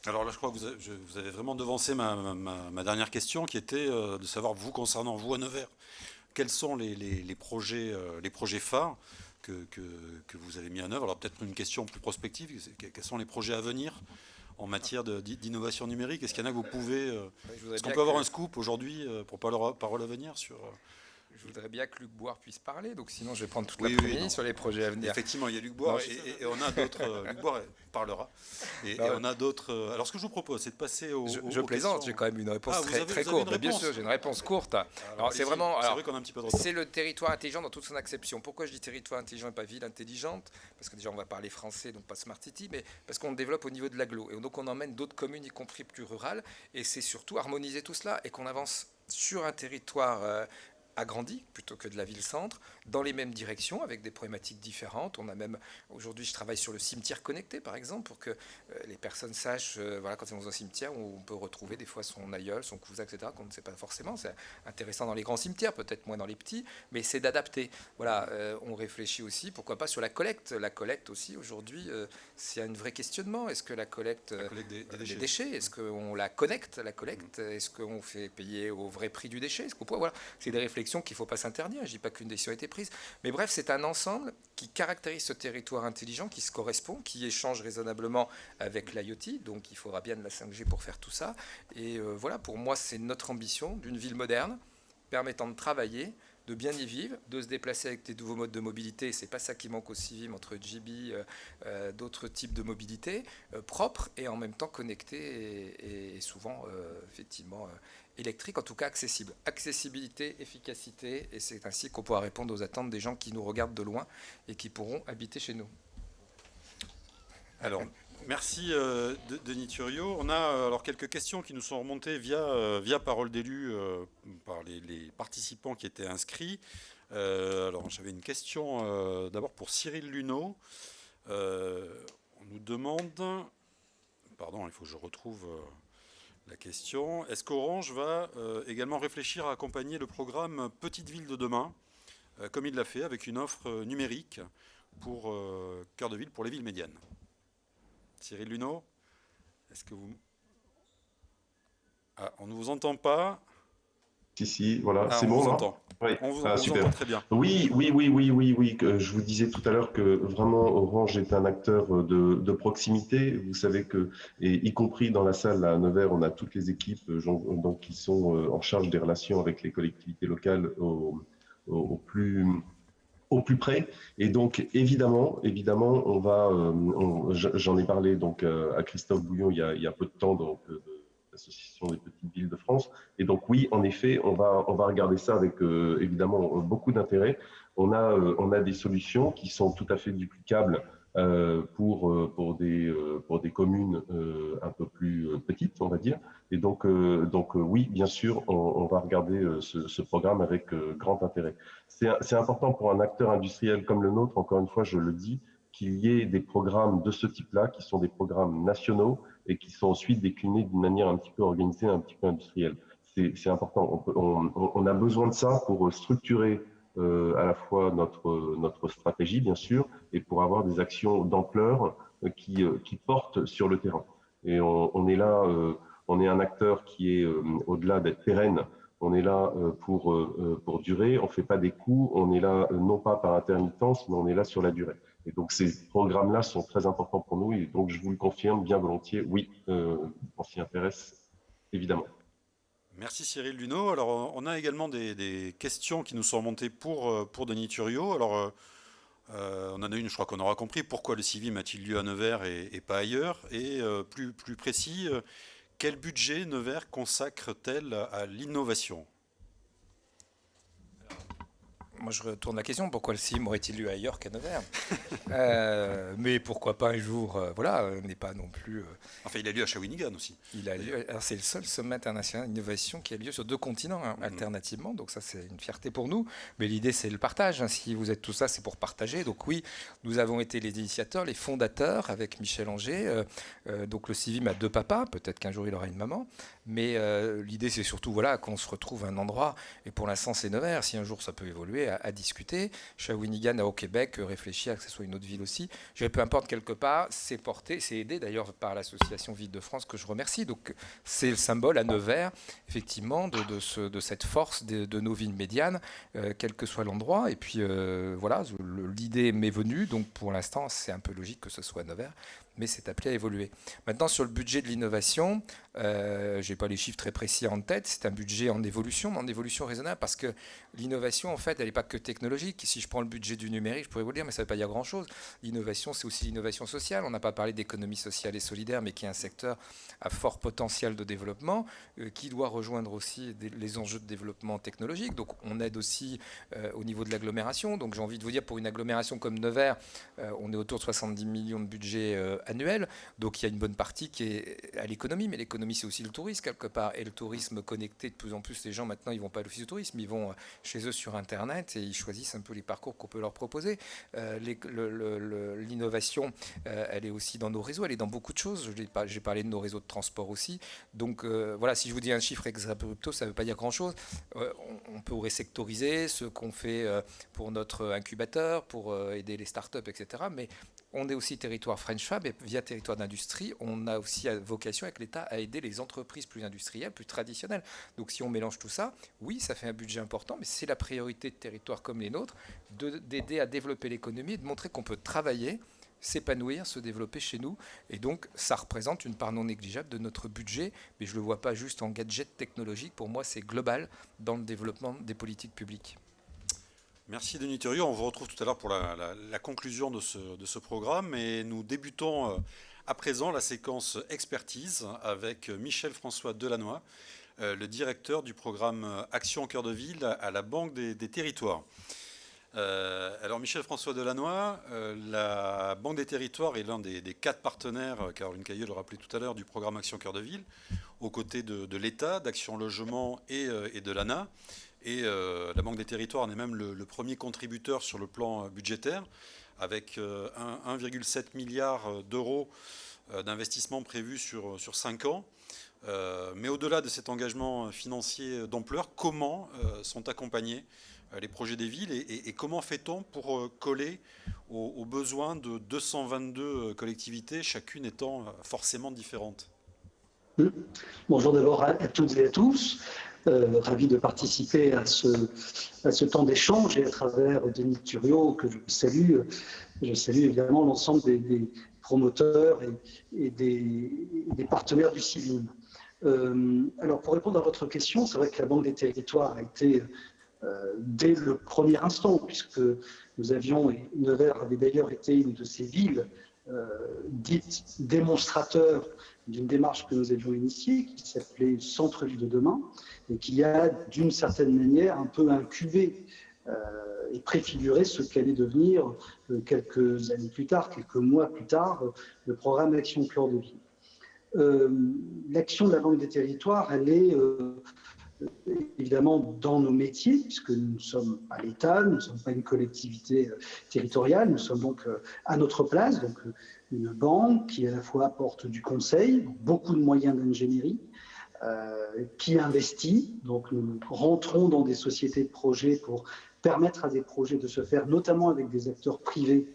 Alors là, je crois que vous avez vraiment devancé ma dernière question, qui était de savoir, vous, concernant vous à Nevers, quels sont les projets phares que vous avez mis en œuvre. Alors peut-être une question plus prospective, quels sont les projets à venir en matière d'innovation numérique? Est-ce qu'il y en a que vous pouvez... Est-ce qu'on peut avoir un scoop aujourd'hui pour Parole à venir sur... Je voudrais bien que Luc Boire puisse parler, donc sinon je vais prendre toute l'après-midi sur les projets à venir. Effectivement, il y a Luc Boire et on a d'autres. Luc Boire parlera. Et on a d'autres. Alors ce que je vous propose, c'est de passer aux. Je plaisante, questions. j'ai quand même une réponse très courte. Bien sûr, j'ai une réponse courte. Alors c'est vraiment. C'est vrai qu'on a un petit peu de retard. C'est le territoire intelligent dans toute son acception. Pourquoi je dis territoire intelligent et pas ville intelligente? Parce que déjà on va parler français, donc pas Smart City, mais parce qu'on développe au niveau de l'agglo. Et donc on emmène d'autres communes, y compris plus rurales. Et c'est surtout harmoniser tout cela et qu'on avance sur un territoire agrandi plutôt que de la ville-centre, dans les mêmes directions, avec des problématiques différentes. On a même, aujourd'hui, je travaille sur le cimetière connecté, par exemple, pour que les personnes sachent, voilà, quand ils vont dans un cimetière, où on peut retrouver des fois son aïeul, son cousin, etc., qu'on ne sait pas forcément. C'est intéressant dans les grands cimetières, peut-être moins dans les petits, mais c'est d'adapter. Voilà, on réfléchit aussi, pourquoi pas, sur la collecte. La collecte aussi, aujourd'hui, c'est un vrai questionnement. Est-ce que la collecte des déchets, est-ce qu'on la connecte, la collecte? Est-ce qu'on fait payer au vrai prix du déchet? Est-ce qu'on peut, voilà, c'est des réflexions qu'il ne faut pas s'interdire. Je ne dis pas qu'une décision a été prise. Mais bref, c'est un ensemble qui caractérise ce territoire intelligent, qui se correspond, qui échange raisonnablement avec l'IoT. Donc il faudra bien de la 5G pour faire tout ça. Et voilà, pour moi, c'est notre ambition d'une ville moderne, permettant de travailler, de bien y vivre, de se déplacer avec des nouveaux modes de mobilité. C'est pas ça qui manque au Civim, entre JB, d'autres types de mobilité, propres et en même temps connectés et souvent, effectivement, électrique, en tout cas accessible. Accessibilité, efficacité, et c'est ainsi qu'on pourra répondre aux attentes des gens qui nous regardent de loin et qui pourront habiter chez nous. Alors, merci Denis Thuriot. On a alors quelques questions qui nous sont remontées via Parole d'élus par les participants qui étaient inscrits. Alors, j'avais une question d'abord pour Cyril Luneau. On nous demande... Pardon, il faut que je retrouve... la question, est-ce qu'Orange va également réfléchir à accompagner le programme Petite Ville de demain, comme il l'a fait avec une offre numérique pour cœur de ville pour les villes médianes? Cyril Luneau, est-ce que vous... Ah, on ne vous entend pas. Si, voilà, Ah, c'est on bon vous là. entend. Oui. On vous Super. entend très bien. Oui. Je vous disais tout à l'heure que vraiment Orange est un acteur de proximité. Vous savez que, et y compris dans la salle à Nevers, on a toutes les équipes donc, qui sont en charge des relations avec les collectivités locales au plus près. Et donc, évidemment, on va, j'en ai parlé donc à Christophe Bouillon il y a peu de temps, donc de l'Association des petites villes de France. Et donc, oui, en effet, on va regarder ça avec évidemment beaucoup d'intérêt. On a des solutions qui sont tout à fait duplicables pour des communes un peu plus petites, on va dire. Et donc oui, bien sûr, on va regarder ce programme avec grand intérêt. C'est important pour un acteur industriel comme le nôtre, encore une fois, je le dis, qu'il y ait des programmes de ce type-là, qui sont des programmes nationaux et qui sont ensuite déclinés d'une manière un petit peu organisée, un petit peu industrielle. C'est important. On a besoin de ça pour structurer à la fois notre stratégie, bien sûr, et pour avoir des actions d'ampleur qui portent sur le terrain. Et on est là, on est un acteur qui est, au-delà d'être pérenne, on est là pour durer, on ne fait pas des coups, on est là non pas par intermittence, mais on est là sur la durée. Et donc ces programmes-là sont très importants pour nous, et donc je vous le confirme bien volontiers, oui, on s'y intéresse évidemment. Merci Cyril Luneau. Alors, on a également des questions qui nous sont remontées pour Denis Thuriot. Alors, on en a une, je crois qu'on aura compris, pourquoi le Civim a-t-il lieu à Nevers et pas ailleurs? Et plus précis, quel budget Nevers consacre-t-elle à l'innovation? Moi, je retourne la question, pourquoi le CIM aurait-il lieu ailleurs qu'à Nevers? Mais pourquoi pas un jour, voilà, n'est pas non plus... Enfin, il a lieu à Shawinigan aussi. Il a lieu, alors c'est le seul sommet international d'innovation qui a lieu sur 2 continents, alternativement, donc ça c'est une fierté pour nous. Mais l'idée c'est le partage, hein. Si vous êtes tout ça, c'est pour partager. Donc oui, nous avons été les initiateurs, les fondateurs avec Michel Anger. Donc le Civim a 2 papas, peut-être qu'un jour il aura une maman. Mais l'idée c'est surtout voilà, qu'on se retrouve à un endroit, et pour l'instant c'est Nevers, si un jour ça peut évoluer, à discuter. Shawinigan au Québec réfléchit à que ce soit une autre ville aussi. Peu importe quelque part, c'est porté, c'est aidé d'ailleurs par l'association Ville de France que je remercie. Donc c'est le symbole à Nevers, effectivement, de cette force de nos villes médianes, quel que soit l'endroit. Et puis voilà, l'idée m'est venue, donc pour l'instant c'est un peu logique que ce soit à Nevers, mais c'est appelé à évoluer. Maintenant sur le budget de l'innovation, je n'ai pas les chiffres très précis en tête, c'est un budget en évolution, mais en évolution raisonnable, parce que l'innovation en fait elle n'est pas que technologique. Si je prends le budget du numérique, je pourrais vous le dire, mais ça ne veut pas dire grand chose. L'innovation c'est aussi l'innovation sociale. On n'a pas parlé d'économie sociale et solidaire, mais qui est un secteur à fort potentiel de développement, qui doit rejoindre aussi les enjeux de développement technologique. Donc on aide aussi au niveau de l'agglomération. Donc j'ai envie de vous dire, pour une agglomération comme Nevers, on est autour de 70 millions de budget annuel. Donc il y a une bonne partie qui est à l'économie, mais l'économie c'est aussi le tourisme quelque part. Et le tourisme connecté, de plus en plus, les gens maintenant ils vont pas à l'office de tourisme, ils vont chez eux sur Internet et ils choisissent un peu les parcours qu'on peut leur proposer. L'innovation, elle est aussi dans nos réseaux, elle est dans beaucoup de choses. J'ai parlé de nos réseaux de transport aussi. Donc voilà, si je vous dis un chiffre ex abrupto, ça ne veut pas dire grand-chose. On pourrait sectoriser ce qu'on fait pour notre incubateur, pour aider les startups, etc. Mais on est aussi territoire French Fab et via territoire d'industrie, on a aussi vocation avec l'État à aider les entreprises plus industrielles, plus traditionnelles. Donc si on mélange tout ça, oui, ça fait un budget important, mais c'est la priorité de territoires comme les nôtres d'aider à développer l'économie et de montrer qu'on peut travailler, s'épanouir, se développer chez nous. Et donc, ça représente une part non négligeable de notre budget, mais je ne le vois pas juste en gadget technologique. Pour moi, c'est global dans le développement des politiques publiques. Merci Denis Thuriot. On vous retrouve tout à l'heure pour la conclusion de ce programme. Et nous débutons à présent la séquence expertise avec Michel-François Delannoy, le directeur du programme Action au cœur de ville à la Banque des Territoires. Alors Michel-François Delannoy, la Banque des Territoires est l'un des 4 partenaires, Caroline Cailleux le rappelait tout à l'heure, du programme Action Cœur de Ville, aux côtés de l'État, d'Action Logement et de l'ANA. Et la Banque des Territoires en est même le premier contributeur sur le plan budgétaire, avec 1,7 milliard d'euros d'investissement prévus sur 5 ans. Mais au-delà de cet engagement financier d'ampleur, comment sont accompagnés les projets des villes et comment fait-on pour coller aux besoins de 222 collectivités, chacune étant forcément différente? Bonjour d'abord à toutes et à tous. Ravi de participer à ce temps d'échange et à travers Denis Thuriot que je salue. Je salue évidemment l'ensemble des promoteurs et des partenaires du CIVIM. Alors pour répondre à votre question, c'est vrai que la Banque des Territoires a été dès le premier instant, puisque nous avions, et Nevers avait d'ailleurs été une de ces villes dites démonstrateurs d'une démarche que nous avions initiée, qui s'appelait Centre-ville de demain, et qui a d'une certaine manière un peu incubé et préfiguré ce qu'allait devenir quelques années plus tard, quelques mois plus tard, le programme Action Cœur de Ville. L'action de la Banque des Territoires, elle est évidemment dans nos métiers, puisque nous ne sommes pas l'État, nous ne sommes pas une collectivité territoriale, nous sommes donc à notre place, donc une banque qui à la fois apporte du conseil, beaucoup de moyens d'ingénierie, qui investit, donc nous rentrons dans des sociétés de projets pour permettre à des projets de se faire, notamment avec des acteurs privés,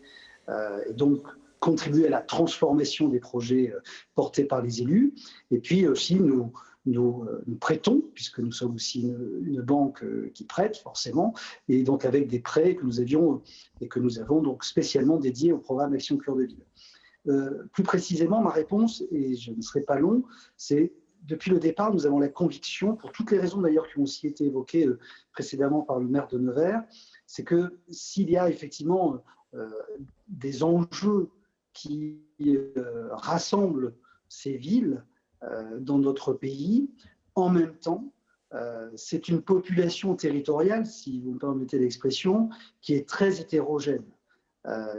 et donc contribuer à la transformation des projets portés par les élus, et puis aussi nous prêtons, puisque nous sommes aussi une banque qui prête forcément, et donc avec des prêts que nous avions et que nous avons donc spécialement dédiés au programme Action Cœur de Ville. Plus précisément, ma réponse, et je ne serai pas long, c'est depuis le départ, nous avons la conviction, pour toutes les raisons d'ailleurs qui ont aussi été évoquées précédemment par le maire de Nevers, c'est que s'il y a effectivement des enjeux qui rassemblent ces villes dans notre pays, en même temps, c'est une population territoriale, si vous me permettez l'expression, qui est très hétérogène.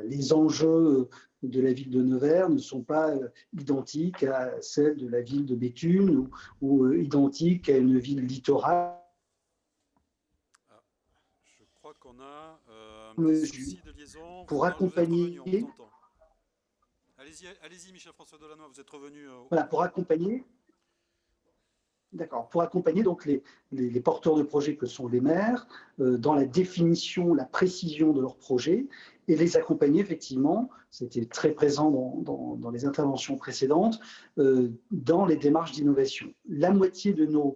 Les enjeux de la ville de Nevers ne sont pas identiques à celles de la ville de Béthune ou identiques à une ville littorale. Je crois qu'on a un petit souci de liaison. Pour accompagner... Allez-y, Michel-François Delannoy, vous êtes revenu. Voilà, pour accompagner. D'accord. Pour accompagner donc les porteurs de projets que sont les maires dans la définition, la précision de leurs projets et les accompagner effectivement, c'était très présent dans les interventions précédentes, dans les démarches d'innovation. La moitié de nous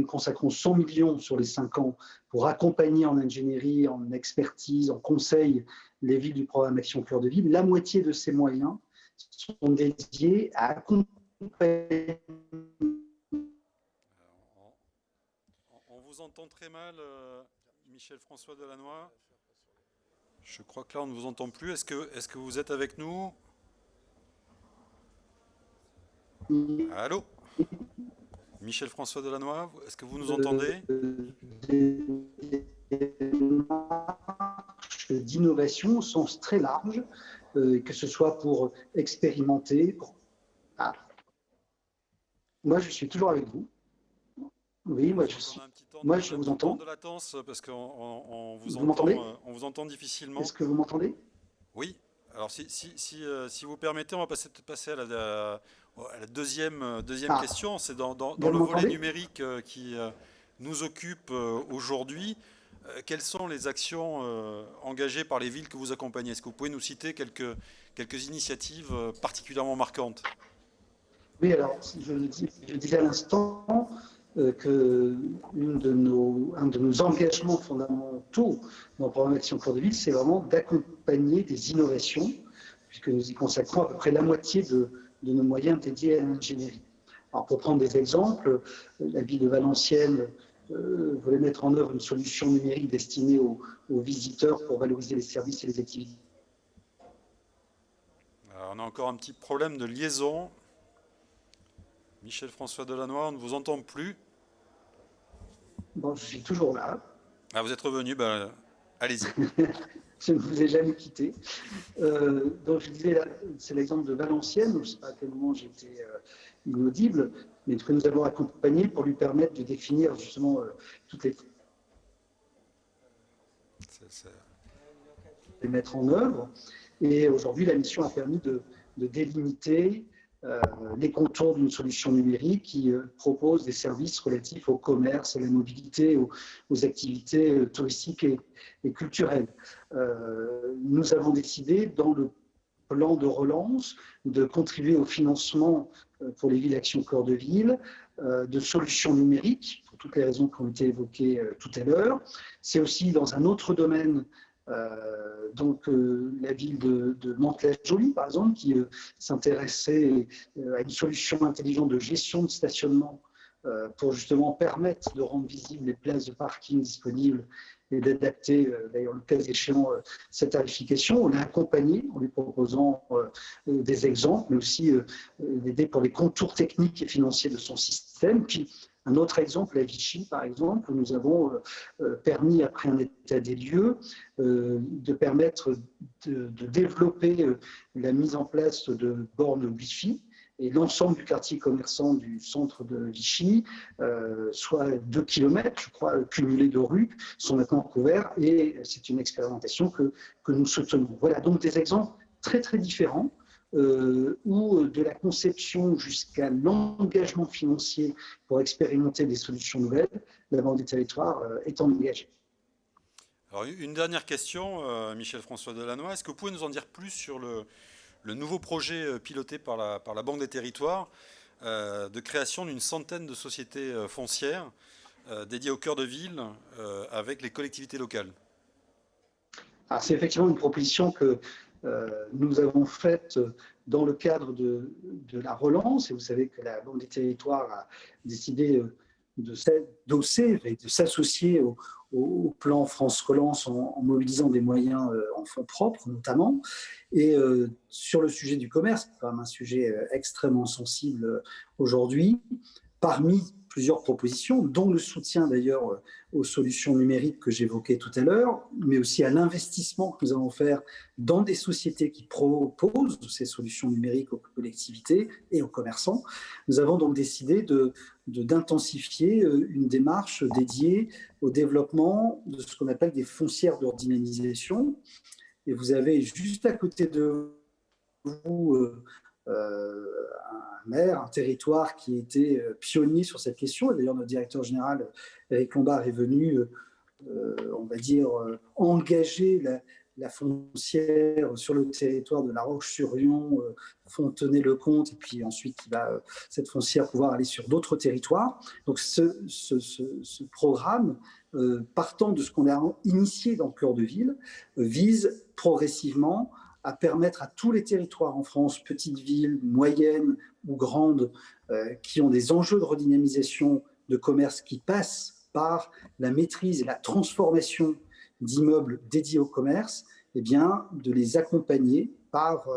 consacrons 100 millions sur les 5 ans pour accompagner en ingénierie, en expertise, en conseil les villes du programme Action Cœur de Ville. La moitié de ces moyens sont dédiés à accompagner. On vous entend très mal, Michel-François Delannoy. Je crois que là, on ne vous entend plus. Est-ce que vous êtes avec nous? Allô? Michel-François Delannoy, est-ce que vous nous entendez? D'innovation au sens très large, que ce soit pour expérimenter. Ah. Moi, je suis toujours avec vous. Oui, moi, je vous entends. De latence parce qu'on Vous m'entendez? on vous entend difficilement. Est-ce que vous m'entendez? Oui. Alors, si vous permettez, on va passer à la deuxième question. C'est dans le volet numérique qui nous occupe aujourd'hui. Quelles sont les actions engagées par les villes que vous accompagnez? Est-ce que vous pouvez nous citer quelques initiatives particulièrement marquantes? Oui, alors, je disais à l'instant que un de nos engagements fondamentaux dans le programme Action Cœur de Ville, c'est vraiment d'accompagner des innovations, puisque nous y consacrons à peu près la moitié de nos moyens dédiés à l'ingénierie. Alors, pour prendre des exemples, la ville de Valenciennes voulait mettre en œuvre une solution numérique destinée aux visiteurs pour valoriser les services et les activités. Alors, on a encore un petit problème de liaison. Michel-François Delannoy, on ne vous entend plus. Bon, je suis toujours là. Ah, vous êtes revenu, ben, allez-y. Je ne vous ai jamais quitté. Donc, je disais, c'est l'exemple de Valenciennes, je ne sais pas à quel moment j'étais inaudible, mais que nous avons accompagné pour lui permettre de définir justement toutes les mettre en œuvre. Et aujourd'hui, la mission a permis de délimiter les contours d'une solution numérique qui propose des services relatifs au commerce, à la mobilité, aux activités touristiques et culturelles. Nous avons décidé, dans le plan de relance, de contribuer au financement pour les villes Action Cœur de Ville de solutions numériques, pour toutes les raisons qui ont été évoquées tout à l'heure. C'est aussi dans un autre domaine, la ville de Mantes-la-Jolie, par exemple, qui s'intéressait à une solution intelligente de gestion de stationnement pour justement permettre de rendre visibles les places de parking disponibles et d'adapter, d'ailleurs, le cas échéant, cette tarification. On l'a accompagné en lui proposant des exemples, mais aussi l'aider pour les contours techniques et financiers de son système. Puis, un autre exemple, à Vichy, par exemple, où nous avons permis, après un état des lieux, de permettre de développer la mise en place de bornes Wi-Fi. Et l'ensemble du quartier commerçant du centre de Vichy, soit 2 km, je crois, cumulés de rues, sont maintenant couverts et c'est une expérimentation que nous soutenons. Voilà donc des exemples très très différents où de la conception jusqu'à l'engagement financier pour expérimenter des solutions nouvelles, la Banque des territoires est engagée. Alors, une dernière question, Michel-François Delannoy. Est-ce que vous pouvez nous en dire plus sur le nouveau projet piloté par la Banque des territoires de création d'une centaine de sociétés foncières dédiées au cœur de ville avec les collectivités locales? C'est effectivement une proposition que nous avons faite dans le cadre de la relance. Et vous savez que la Banque des territoires a décidé de s'adosser et de s'associer au plan France Relance en mobilisant des moyens en fonds propres notamment. Et sur le sujet du commerce, qui est quand même un sujet extrêmement sensible aujourd'hui, parmi plusieurs propositions, dont le soutien d'ailleurs aux solutions numériques que j'évoquais tout à l'heure, mais aussi à l'investissement que nous allons faire dans des sociétés qui proposent ces solutions numériques aux collectivités et aux commerçants. Nous avons donc décidé d'intensifier une démarche dédiée au développement de ce qu'on appelle des foncières de redynamisation. Et vous avez juste à côté de vous un maire, un territoire qui était pionnier sur cette question. Et d'ailleurs, notre directeur général, Éric Lombard, est venu, on va dire, engager la foncière sur le territoire de La Roche-sur-Yon, Fontenay-le-Comte, et puis ensuite, cette foncière pouvoir aller sur d'autres territoires. Donc, ce programme, partant de ce qu'on a initié dans le cœur de ville, vise progressivement à permettre à tous les territoires en France, petites villes, moyennes ou grandes, qui ont des enjeux de redynamisation de commerce qui passent par la maîtrise et la transformation d'immeubles dédiés au commerce, eh bien, de les accompagner par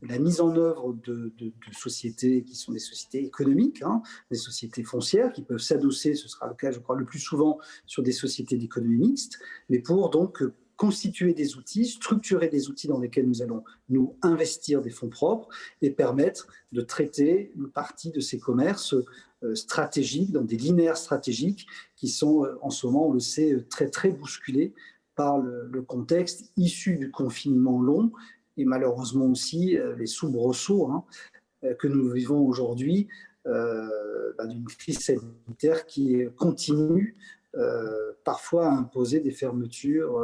la mise en œuvre de sociétés qui sont des sociétés économiques, des sociétés foncières qui peuvent s'adosser, ce sera le cas, je crois, le plus souvent sur des sociétés d'économie mixte, mais pour donc constituer des outils, structurer des outils dans lesquels nous allons nous investir des fonds propres et permettre de traiter une partie de ces commerces stratégiques, dans des linéaires stratégiques qui sont en ce moment, on le sait, très très bousculés par le contexte issu du confinement long et malheureusement aussi les soubresauts que nous vivons aujourd'hui d'une crise sanitaire qui continue parfois à imposer des fermetures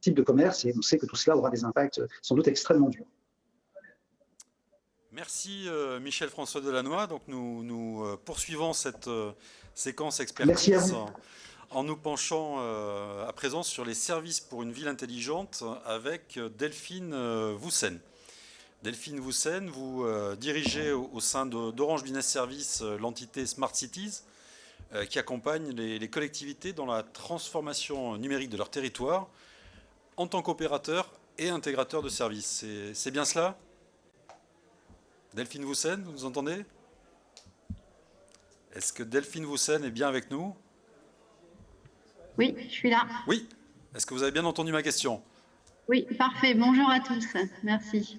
type de commerce, et on sait que tout cela aura des impacts sans doute extrêmement durs. Merci Michel-François Delannoy. Donc nous poursuivons cette séquence expertise en nous penchant à présent sur les services pour une ville intelligente avec Delphine Woussen. Delphine Woussen, vous dirigez au sein d'Orange Business Services l'entité Smart Cities qui accompagne les collectivités dans la transformation numérique de leur territoire en tant qu'opérateur et intégrateur de services. C'est bien cela ? Delphine Woussen, vous nous entendez ? Est-ce que Delphine Woussen est bien avec nous ? Oui, je suis là. Oui. Est-ce que vous avez bien entendu ma question ? Oui, parfait. Bonjour à tous. Merci.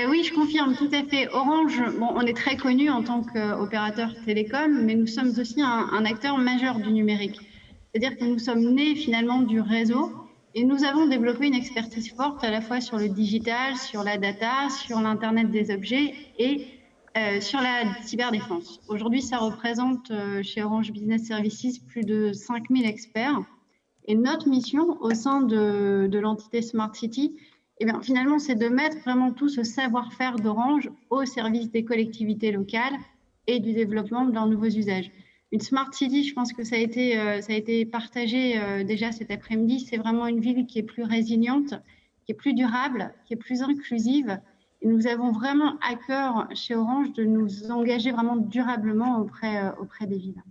Oui, je confirme tout à fait. Orange, on est très connu en tant qu'opérateur télécom, mais nous sommes aussi un acteur majeur du numérique. C'est-à-dire que nous sommes nés finalement du réseau et nous avons développé une expertise forte à la fois sur le digital, sur la data, sur l'Internet des objets et sur la cyberdéfense. Aujourd'hui, ça représente chez Orange Business Services plus de 5000 experts. Et notre mission au sein de l'entité Smart City, finalement, c'est de mettre vraiment tout ce savoir-faire d'Orange au service des collectivités locales et du développement de leurs nouveaux usages. Une Smart City, je pense que ça a été partagé déjà cet après-midi, c'est vraiment une ville qui est plus résiliente, qui est plus durable, qui est plus inclusive. Et nous avons vraiment à cœur chez Orange de nous engager vraiment durablement auprès des villes.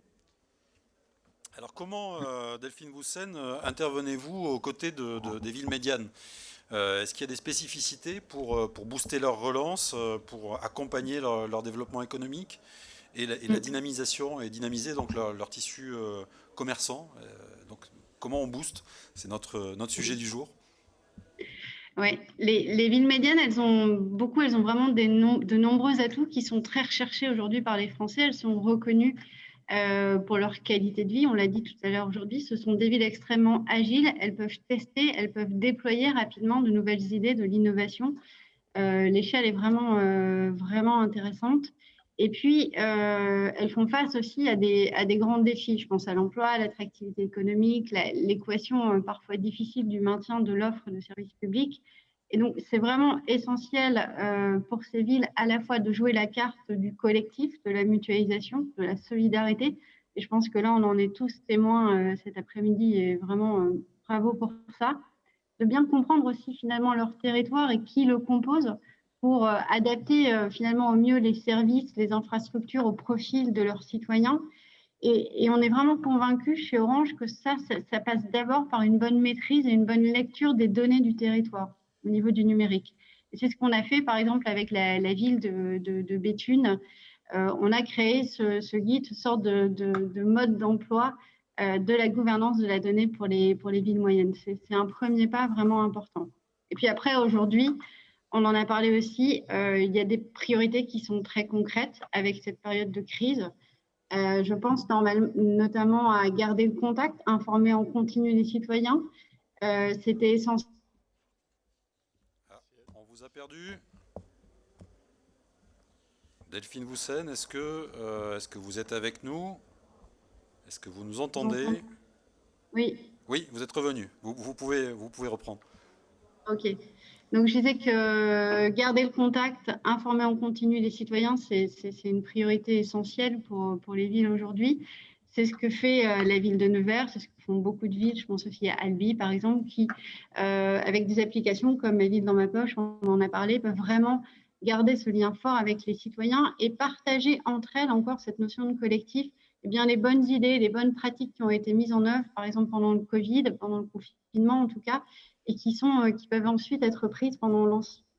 Alors comment, Delphine Woussen, intervenez-vous aux côtés des villes médianes ? Est-ce qu'il y a des spécificités pour booster leur relance, pour accompagner leur développement économique et la dynamisation et dynamiser donc leur tissu commerçant donc comment on booste ? C'est notre sujet du jour. Oui, les villes médianes, elles ont vraiment de nombreux atouts qui sont très recherchés aujourd'hui par les Français. Elles sont reconnues pour leur qualité de vie. On l'a dit tout à l'heure aujourd'hui, ce sont des villes extrêmement agiles. Elles peuvent tester, elles peuvent déployer rapidement de nouvelles idées, de l'innovation. L'échelle est vraiment intéressante. Et puis, elles font face aussi à des grands défis. Je pense à l'emploi, à l'attractivité économique, l'équation parfois difficile du maintien de l'offre de services publics. Et donc, c'est vraiment essentiel pour ces villes à la fois de jouer la carte du collectif, de la mutualisation, de la solidarité. Et je pense que là, on en est tous témoins cet après-midi et vraiment bravo pour ça. De bien comprendre aussi finalement leur territoire et qui le compose pour adapter finalement au mieux les services, les infrastructures au profil de leurs citoyens. Et on est vraiment convaincus chez Orange que ça passe d'abord par une bonne maîtrise et une bonne lecture des données du territoire au niveau du numérique. Et c'est ce qu'on a fait, par exemple, avec la ville de Béthune. On a créé ce guide, ce sorte de mode d'emploi de la gouvernance de la donnée pour les villes moyennes. C'est un premier pas vraiment important. Et puis après, aujourd'hui, on en a parlé aussi, il y a des priorités qui sont très concrètes avec cette période de crise. Je pense notamment à garder le contact, informer en continu les citoyens. C'était essentiel. On vous a perdu. Delphine Woussen, est-ce que vous êtes avec nous ? Est-ce que vous nous entendez ? Oui. Oui, vous êtes revenu. Vous pouvez reprendre. Ok. Donc, je disais que garder le contact, informer en continu les citoyens, c'est une priorité essentielle pour les villes aujourd'hui. C'est ce que fait la ville de Nevers, c'est ce que font beaucoup de villes. Je pense aussi à Albi, par exemple, qui, avec des applications comme Ma ville dans ma poche, on en a parlé, peuvent vraiment garder ce lien fort avec les citoyens et partager entre elles encore cette notion de collectif, les bonnes idées, les bonnes pratiques qui ont été mises en œuvre, par exemple pendant le Covid, pendant le confinement en tout cas, et qui peuvent ensuite être prises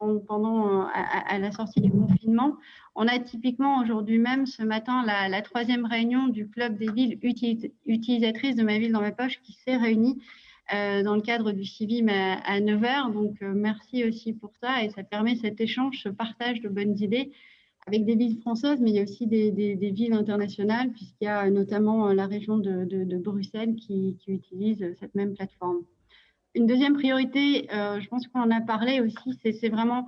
à la sortie du confinement. On a typiquement aujourd'hui même, ce matin, la 3e réunion du club des villes utilisatrices de Ma ville dans ma poche qui s'est réunie dans le cadre du CIVIM à Nevers. Donc, merci aussi pour ça. Et ça permet cet échange, ce partage de bonnes idées avec des villes françaises, mais il y a aussi des villes internationales, puisqu'il y a notamment la région de Bruxelles qui utilise cette même plateforme. Une deuxième priorité, je pense qu'on en a parlé aussi, c'est vraiment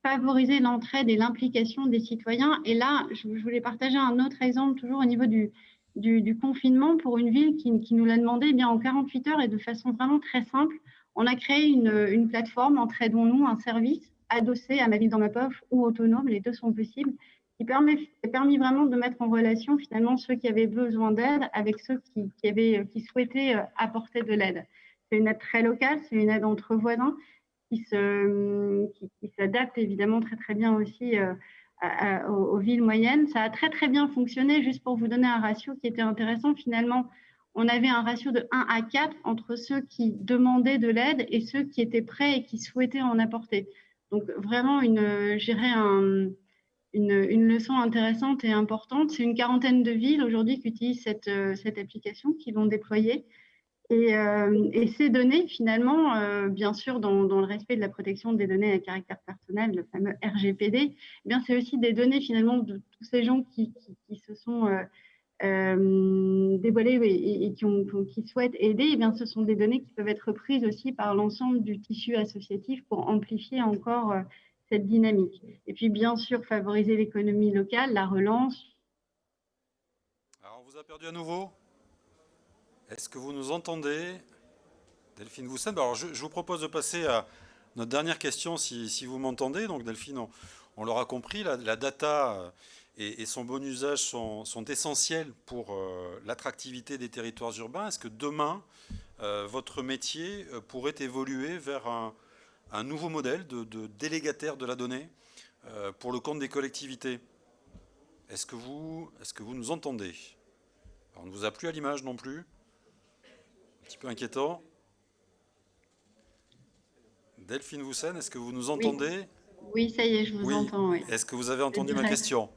favoriser l'entraide et l'implication des citoyens. Et là, je voulais partager un autre exemple, toujours au niveau du confinement, pour une ville qui nous l'a demandé. Eh bien, en 48 heures et de façon vraiment très simple, on a créé une plateforme, Entraidons-nous, un service adossé à Ma Ville dans ma poche ou autonome, les deux sont possibles, qui a permis vraiment de mettre en relation finalement ceux qui avaient besoin d'aide avec ceux qui souhaitaient apporter de l'aide. C'est une aide très locale, c'est une aide entre voisins qui s'adapte évidemment très très bien aussi aux villes moyennes. Ça a très très bien fonctionné. Juste pour vous donner un ratio qui était intéressant, finalement, on avait un ratio de 1 à 4 entre ceux qui demandaient de l'aide et ceux qui étaient prêts et qui souhaitaient en apporter. Donc vraiment une leçon intéressante et importante. C'est une quarantaine de villes aujourd'hui qui utilisent cette application, qui l'ont déployée. Et ces données, finalement, bien sûr, dans le respect de la protection des données à caractère personnel, le fameux RGPD, eh bien, c'est aussi des données, finalement, de tous ces gens qui se sont dévoilés et qui souhaitent aider. Eh bien, ce sont des données qui peuvent être prises aussi par l'ensemble du tissu associatif pour amplifier encore cette dynamique. Et puis, bien sûr, favoriser l'économie locale, la relance. Alors, on vous a perdu à nouveau. Est-ce que vous nous entendez, Delphine Voussen? Alors, je vous propose de passer à notre dernière question, si vous m'entendez. Donc, Delphine, on l'aura compris, la data et son bon usage sont essentiels pour l'attractivité des territoires urbains. Est-ce que demain, votre métier pourrait évoluer vers un nouveau modèle de délégataire de la donnée pour le compte des collectivités? Est-ce que vous nous entendez? Alors, on ne vous a plus à l'image non plus. Un petit peu inquiétant. Delphine Voussen, est-ce que vous nous entendez? Oui, ça y est, je vous entends. Oui. Est-ce que vous avez entendu ma question?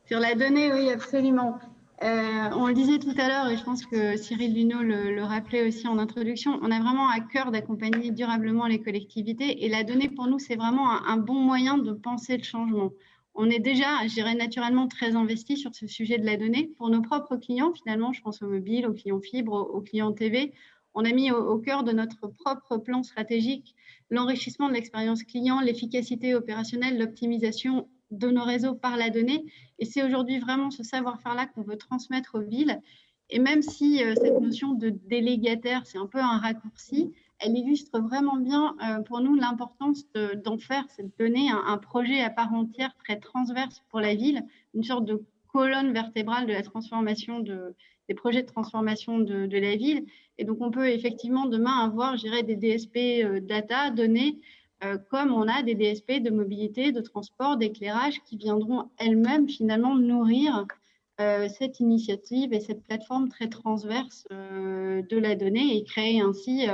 Sur la donnée, oui, absolument. On le disait tout à l'heure, et je pense que Cyril Luneau le rappelait aussi en introduction, on a vraiment à cœur d'accompagner durablement les collectivités. Et la donnée, pour nous, c'est vraiment un bon moyen de penser le changement. On est déjà, je dirais, naturellement très investi sur ce sujet de la donnée. Pour nos propres clients, finalement, je pense aux mobiles, aux clients fibres, aux clients TV, on a mis au cœur de notre propre plan stratégique l'enrichissement de l'expérience client, l'efficacité opérationnelle, l'optimisation de nos réseaux par la donnée. Et c'est aujourd'hui vraiment ce savoir-faire-là qu'on veut transmettre aux villes. Et même si cette notion de délégataire, c'est un peu un raccourci, elle illustre vraiment bien pour nous l'importance d'en faire cette donnée un projet à part entière très transverse pour la ville, une sorte de colonne vertébrale de la transformation des projets de transformation de la ville. Et donc on peut effectivement demain avoir, je dirais, des DSP data, données, comme on a des DSP de mobilité, de transport, d'éclairage qui viendront elles-mêmes finalement nourrir cette initiative et cette plateforme très transverse de la donnée et créer ainsi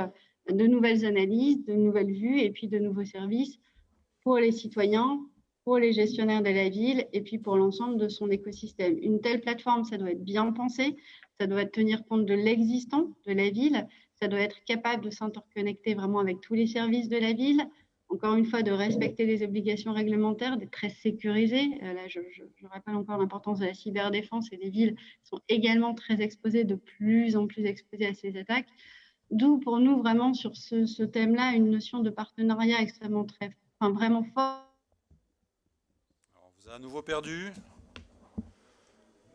de nouvelles analyses, de nouvelles vues et puis de nouveaux services pour les citoyens, pour les gestionnaires de la ville et puis pour l'ensemble de son écosystème. Une telle plateforme, ça doit être bien pensé, ça doit tenir compte de l'existant de la ville, ça doit être capable de s'interconnecter vraiment avec tous les services de la ville, encore une fois, de respecter les obligations réglementaires, d'être très sécurisé. Là, je rappelle encore l'importance de la cyberdéfense et les villes sont également très exposées, de plus en plus exposées à ces attaques. D'où pour nous vraiment sur ce thème-là une notion de partenariat extrêmement vraiment fort. Alors, on vous a à nouveau perdu.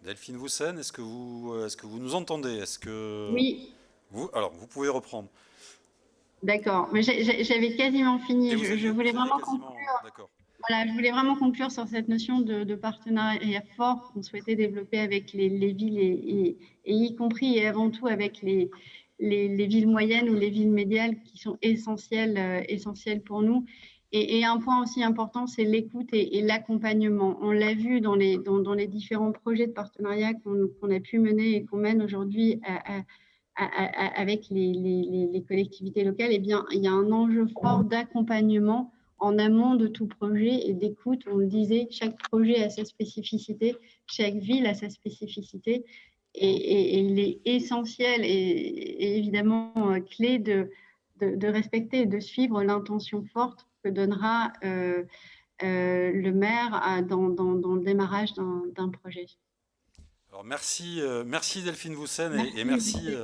Delphine Voussen, est-ce que vous nous entendez? Oui. Alors, vous pouvez reprendre. D'accord, mais j'avais quasiment fini. Je voulais vraiment conclure. Voilà, je voulais vraiment conclure sur cette notion de partenariat fort qu'on souhaitait développer avec les villes et y compris et avant tout avec les villes moyennes ou les villes médianes qui sont essentielles pour nous. Et un point aussi important, c'est l'écoute et l'accompagnement. On l'a vu dans les différents projets de partenariat qu'on a pu mener et qu'on mène aujourd'hui avec les collectivités locales. Eh bien, il y a un enjeu fort d'accompagnement en amont de tout projet et d'écoute. On le disait, chaque projet a sa spécificité, chaque ville a sa spécificité. il est essentiel et évidemment clé de respecter et de suivre l'intention forte que donnera le maire dans le démarrage d'un projet. Alors merci Delphine Voussen et Merci. merci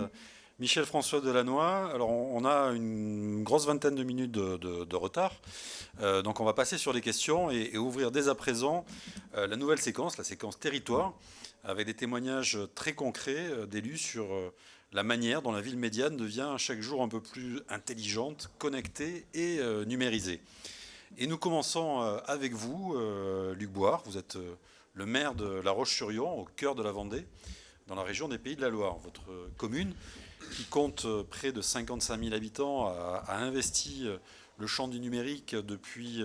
Michel-François Delannoy. Alors on a une grosse vingtaine de minutes de retard, donc on va passer sur les questions et ouvrir dès à présent la nouvelle séquence, la séquence territoire, avec des témoignages très concrets d'élus sur la manière dont la ville médiane devient chaque jour un peu plus intelligente, connectée et numérisée. Et nous commençons avec vous, Luc Bouard. Vous êtes le maire de La Roche-sur-Yon, au cœur de la Vendée, dans la région des Pays de la Loire. Votre commune, qui compte près de 55 000 habitants, a investi le champ du numérique depuis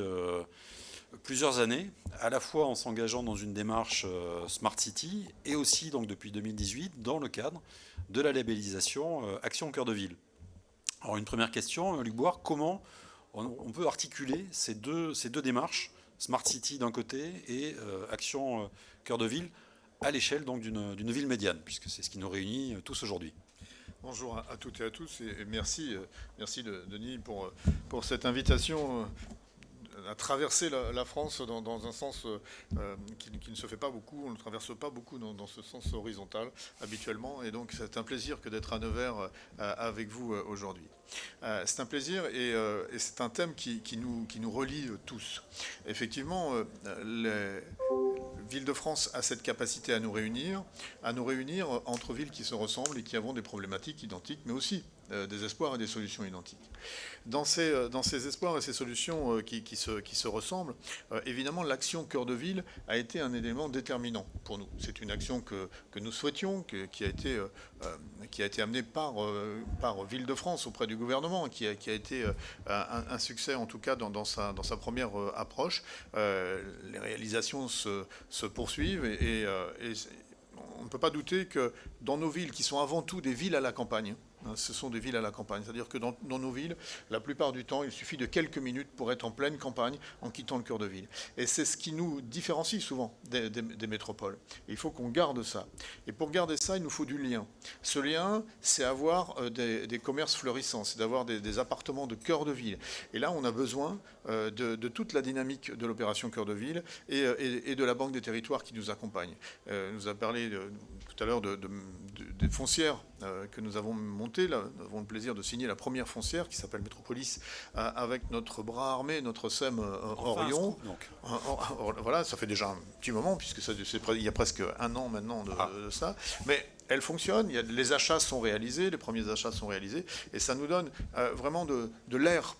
plusieurs années, à la fois en s'engageant dans une démarche Smart City et aussi donc depuis 2018 dans le cadre de la labellisation Action Cœur de Ville. Alors une première question, Luc Bouard, comment on peut articuler ces deux démarches, Smart City d'un côté et Action Cœur de Ville, à l'échelle donc d'une ville médiane, puisque c'est ce qui nous réunit tous aujourd'hui. Bonjour à toutes et à tous et merci Denis pour cette invitation à traverser la France dans un sens qui ne se fait pas beaucoup. On ne traverse pas beaucoup dans ce sens horizontal habituellement, et donc c'est un plaisir que d'être à Nevers avec vous aujourd'hui. C'est un plaisir et c'est un thème qui nous relie tous. Effectivement, Ville-de-France a cette capacité à nous réunir entre villes qui se ressemblent et qui avons des problématiques identiques, mais aussi des espoirs et des solutions identiques. Dans ces espoirs et ces solutions qui se ressemblent, évidemment, l'action Cœur de Ville a été un élément déterminant pour nous. C'est une action que nous souhaitions, qui a été amenée par Ville-de-France auprès du gouvernement, qui a été un succès, en tout cas, dans sa première approche. Les réalisations se poursuivent et on ne peut pas douter que dans nos villes, qui sont avant tout des villes à la campagne, ce sont des villes à la campagne. C'est-à-dire que dans nos villes, la plupart du temps, il suffit de quelques minutes pour être en pleine campagne en quittant le cœur de ville. Et c'est ce qui nous différencie souvent des métropoles. Et il faut qu'on garde ça. Et pour garder ça, il nous faut du lien. Ce lien, c'est avoir des commerces florissants, c'est d'avoir des appartements de cœur de ville. Et là, on a besoin de toute la dynamique de l'opération Cœur de Ville et de la Banque des Territoires qui nous accompagne. On nous a parlé tout à l'heure des foncières que nous avons montées. Là, nous avons le plaisir de signer la première foncière qui s'appelle Métropolis avec notre bras armé, notre SEM Orion. Voilà, ça fait déjà un petit moment, puisque il y a presque un an maintenant de ça. Mais elle fonctionne, les achats sont réalisés, les premiers achats sont réalisés, et ça nous donne vraiment de l'air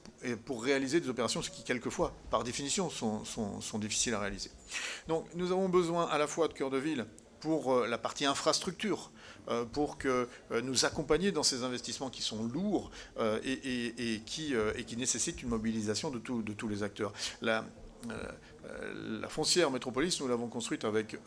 pour réaliser des opérations qui, quelquefois, par définition, sont difficiles à réaliser. Donc, nous avons besoin à la fois de cœur de ville pour la partie infrastructure, pour que nous accompagner dans ces investissements qui sont lourds et qui nécessitent une mobilisation de tous les acteurs. La foncière Métropolis, nous l'avons construite avec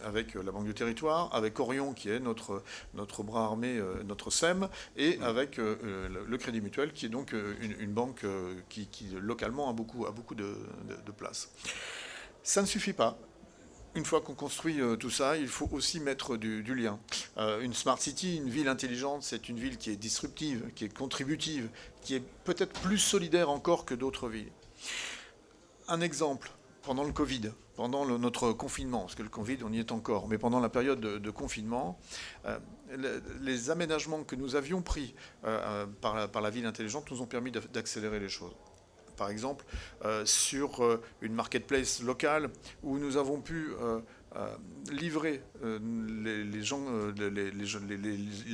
la Banque du Territoire, avec Orion qui est notre bras armé, notre SEM, et avec le Crédit Mutuel qui est donc une banque qui localement a beaucoup de place. Ça ne suffit pas. Une fois qu'on construit tout ça, il faut aussi mettre du lien. Une Smart City, une ville intelligente, c'est une ville qui est disruptive, qui est contributive, qui est peut-être plus solidaire encore que d'autres villes. Un exemple, pendant le Covid, pendant notre confinement, parce que le Covid, on y est encore, mais pendant la période de confinement, les aménagements que nous avions pris par la ville intelligente nous ont permis d'accélérer les choses. Par exemple, sur une marketplace locale où nous avons pu livrer les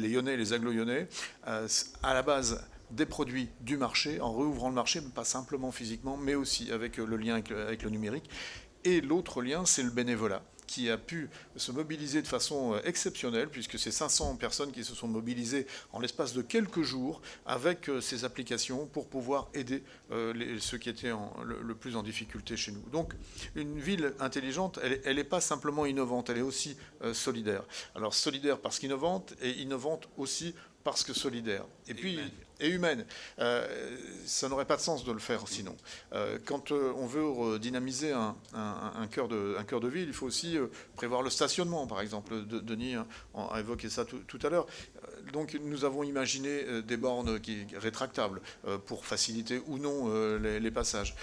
Lyonnais, les Aglo-Lyonnais, à la base des produits du marché, en réouvrant le marché, pas simplement physiquement, mais aussi avec le lien avec le numérique. Et l'autre lien, c'est le bénévolat, qui a pu se mobiliser de façon exceptionnelle, puisque c'est 500 personnes qui se sont mobilisées en l'espace de quelques jours avec ces applications pour pouvoir aider ceux qui étaient le plus en difficulté chez nous. Donc une ville intelligente, elle n'est pas simplement innovante, elle est aussi solidaire. Alors solidaire parce qu'innovante, et innovante aussi parce que solidaire. Et puis, humaine. Et humaine. Ça n'aurait pas de sens de le faire sinon. Quand on veut dynamiser un cœur de ville, il faut aussi prévoir le stationnement, par exemple. Denis a évoqué ça tout à l'heure. Donc nous avons imaginé des bornes rétractables pour faciliter ou non les passages.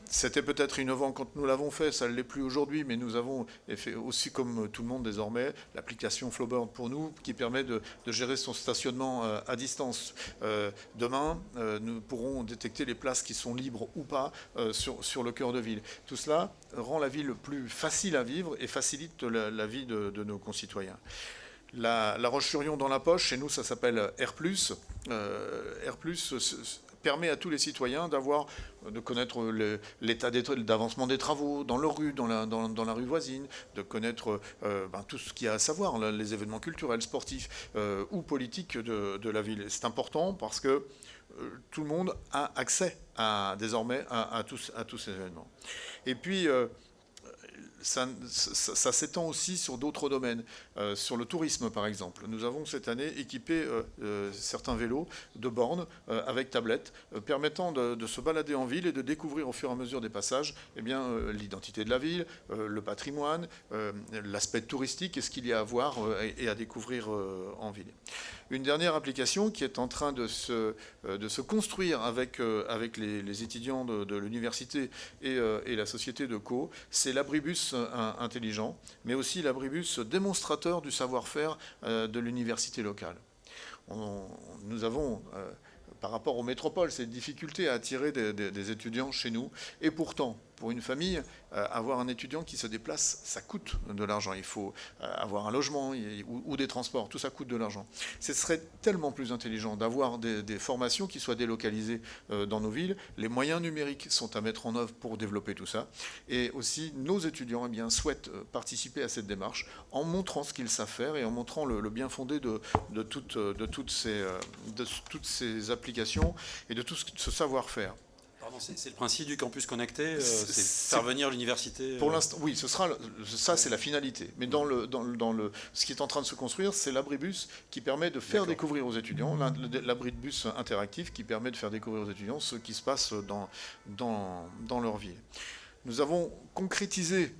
C'était peut-être innovant quand nous l'avons fait, ça ne l'est plus aujourd'hui, mais nous avons fait aussi, comme tout le monde désormais, l'application Flowbird pour nous, qui permet de gérer son stationnement à distance. Demain, nous pourrons détecter les places qui sont libres ou pas sur le cœur de ville. Tout cela rend la ville plus facile à vivre et facilite la vie de nos concitoyens. La Roche-sur-Yon dans la poche, chez nous ça s'appelle R+. R+, permet à tous les citoyens de connaître l'état d'avancement des travaux dans leur rue, dans la rue voisine, de connaître tout ce qu'il y a à savoir, les événements culturels, sportifs ou politiques de la ville. C'est important parce que tout le monde a accès désormais à tous ces événements. Et puis, ça s'étend aussi sur d'autres domaines, sur le tourisme par exemple. Nous avons cette année équipé certains vélos de bornes avec tablette, permettant de se balader en ville et de découvrir au fur et à mesure des passages l'identité de la ville, le patrimoine, l'aspect touristique et ce qu'il y a à voir et à découvrir en ville. Une dernière application qui est en train de se construire avec les étudiants de l'université et la société de Co, c'est l'abribus intelligent, mais aussi l'abribus démonstrateur du savoir-faire de l'université locale. Nous avons, par rapport aux métropoles, cette difficulté à attirer des étudiants chez nous, et pourtant, pour une famille, avoir un étudiant qui se déplace, ça coûte de l'argent. Il faut avoir un logement ou des transports, tout ça coûte de l'argent. Ce serait tellement plus intelligent d'avoir des formations qui soient délocalisées dans nos villes. Les moyens numériques sont à mettre en œuvre pour développer tout ça. Et aussi, nos étudiants souhaitent participer à cette démarche en montrant ce qu'ils savent faire et en montrant le bien fondé de toutes ces applications et de tout ce savoir-faire. C'est le principe du campus connecté, c'est faire venir l'université. Pour l'instant, oui, ça c'est la finalité. Mais ce qui est en train de se construire, c'est l'abribus qui permet de faire découvrir aux étudiants, l'abribus interactif qui permet de faire découvrir aux étudiants ce qui se passe dans leur ville. Nous avons concrétisé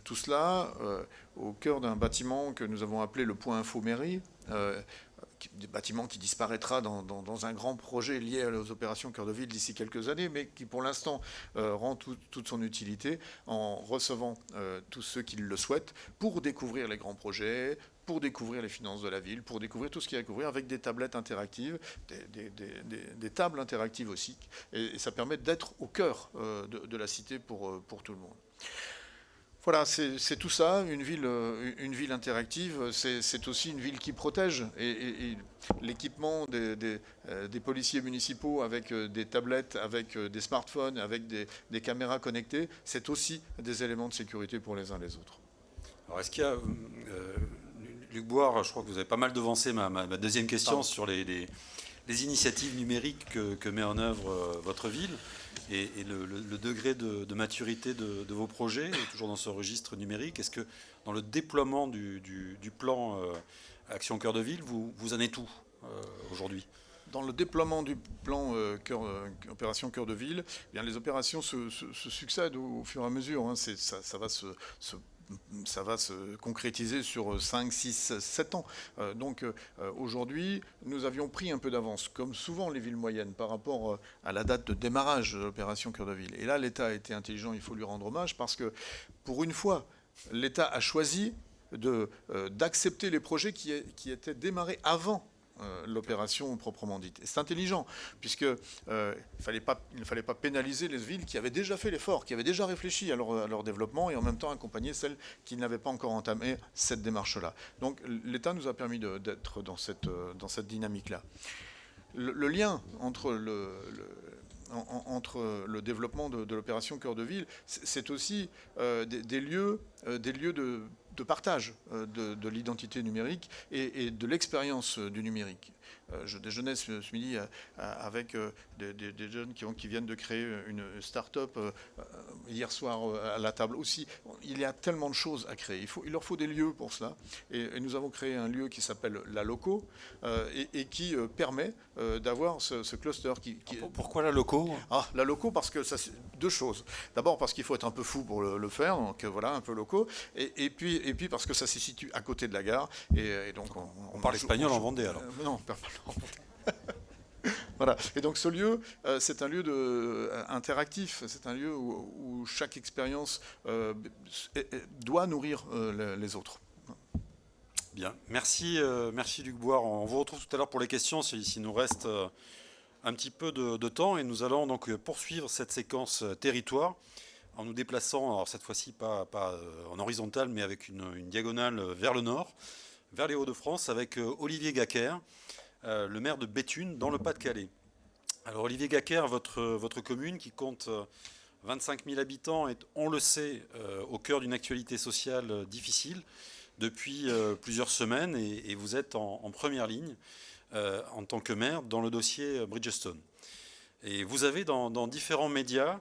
tout cela au cœur d'un bâtiment que nous avons appelé le Point Info Mairie. Des bâtiments qui disparaîtra dans un grand projet lié aux opérations Cœur de Ville d'ici quelques années, mais qui pour l'instant rend toute son utilité en recevant tous ceux qui le souhaitent pour découvrir les grands projets, pour découvrir les finances de la ville, pour découvrir tout ce qu'il y a à découvrir avec des tablettes interactives, des tables interactives aussi. Et ça permet d'être au cœur de la cité pour tout le monde. Voilà, c'est tout ça, une ville interactive, c'est aussi une ville qui protège. Et l'équipement des policiers municipaux avec des tablettes, avec des smartphones, avec des caméras connectées, c'est aussi des éléments de sécurité pour les uns les autres. Alors est-ce qu'il y a, Luc Boire, je crois que vous avez pas mal devancé ma deuxième question sur les initiatives numériques que met en œuvre votre ville. Et le degré de maturité de vos projets, toujours dans ce registre numérique, est-ce que dans le déploiement du plan Action Cœur de Ville, vous en êtes où aujourd'hui ? Dans le déploiement du plan Opération Cœur de Ville, les opérations se succèdent au fur et à mesure. Ça va se concrétiser sur 5, 6, 7 ans. Donc aujourd'hui, nous avions pris un peu d'avance, comme souvent les villes moyennes, par rapport à la date de démarrage de l'opération Cœur de Ville. Et là, l'État a été intelligent, il faut lui rendre hommage, parce que pour une fois, l'État a choisi d'accepter les projets qui étaient démarrés avant l'opération proprement dite. Et c'est intelligent, puisque il ne fallait pas pénaliser les villes qui avaient déjà fait l'effort, qui avaient déjà réfléchi à leur développement et en même temps accompagner celles qui n'avaient pas encore entamé cette démarche-là. Donc l'État nous a permis d'être dans cette dynamique-là. Le lien entre le développement de l'opération Cœur de Ville, c'est aussi des lieux de de partage de l'identité numérique et de l'expérience du numérique. Je déjeunais ce midi avec des jeunes qui viennent de créer une start-up hier soir à la table aussi. Il y a tellement de choses à créer. Il leur faut des lieux pour cela. Et nous avons créé un lieu qui s'appelle La Loco et qui permet d'avoir ce cluster Pourquoi La Loco? La Loco, parce que ça, c'est deux choses. D'abord parce qu'il faut être un peu fou pour le faire, donc voilà, un peu loco. Et puis parce que ça se situe à côté de la gare. Et donc on parle espagnol en Vendée alors. Non, on parle pas en Vendée. Voilà. Et donc ce lieu, c'est un lieu interactif. C'est un lieu où chaque expérience doit nourrir les autres. Bien, merci Luc Boire. On vous retrouve tout à l'heure pour les questions s'il nous reste un petit peu de temps, et nous allons donc poursuivre cette séquence territoire en nous déplaçant, alors cette fois-ci pas en horizontal, mais avec une diagonale vers le nord, vers les Hauts-de-France, avec Olivier Gacquer, le maire de Béthune, dans le Pas-de-Calais. Alors Olivier Gacquer, votre commune qui compte 25 000 habitants est, on le sait, au cœur d'une actualité sociale difficile depuis plusieurs semaines, et vous êtes en première ligne en tant que maire dans le dossier Bridgestone. Et vous avez dans différents médias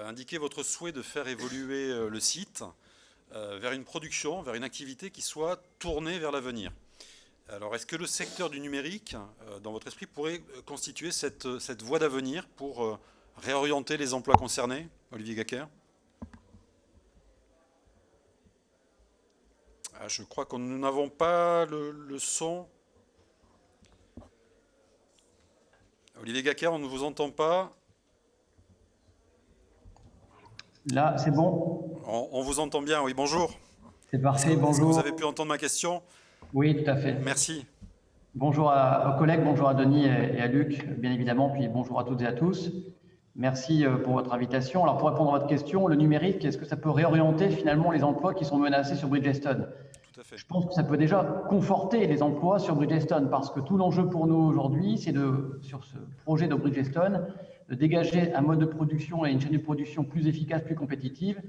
indiqué votre souhait de faire évoluer le site vers une production, vers une activité qui soit tournée vers l'avenir. Alors est-ce que le secteur du numérique, dans votre esprit, pourrait constituer cette voie d'avenir pour réorienter les emplois concernés, Olivier Gacquer? Je crois que nous n'avons pas le son. Olivier Gacquer, on ne vous entend pas. Là, c'est bon. On vous entend bien, oui, bonjour. C'est parfait, bonjour. Est-ce que vous avez pu entendre ma question? Oui, tout à fait. Merci. Bonjour aux collègues, bonjour à Denis et à Luc, bien évidemment, puis bonjour à toutes et à tous. Merci pour votre invitation. Alors, pour répondre à votre question, le numérique, est-ce que ça peut réorienter finalement les emplois qui sont menacés sur Bridgestone? Tout à fait. Je pense que ça peut déjà conforter les emplois sur Bridgestone, parce que tout l'enjeu pour nous aujourd'hui, c'est sur ce projet de Bridgestone, de dégager un mode de production et une chaîne de production plus efficace, plus compétitive.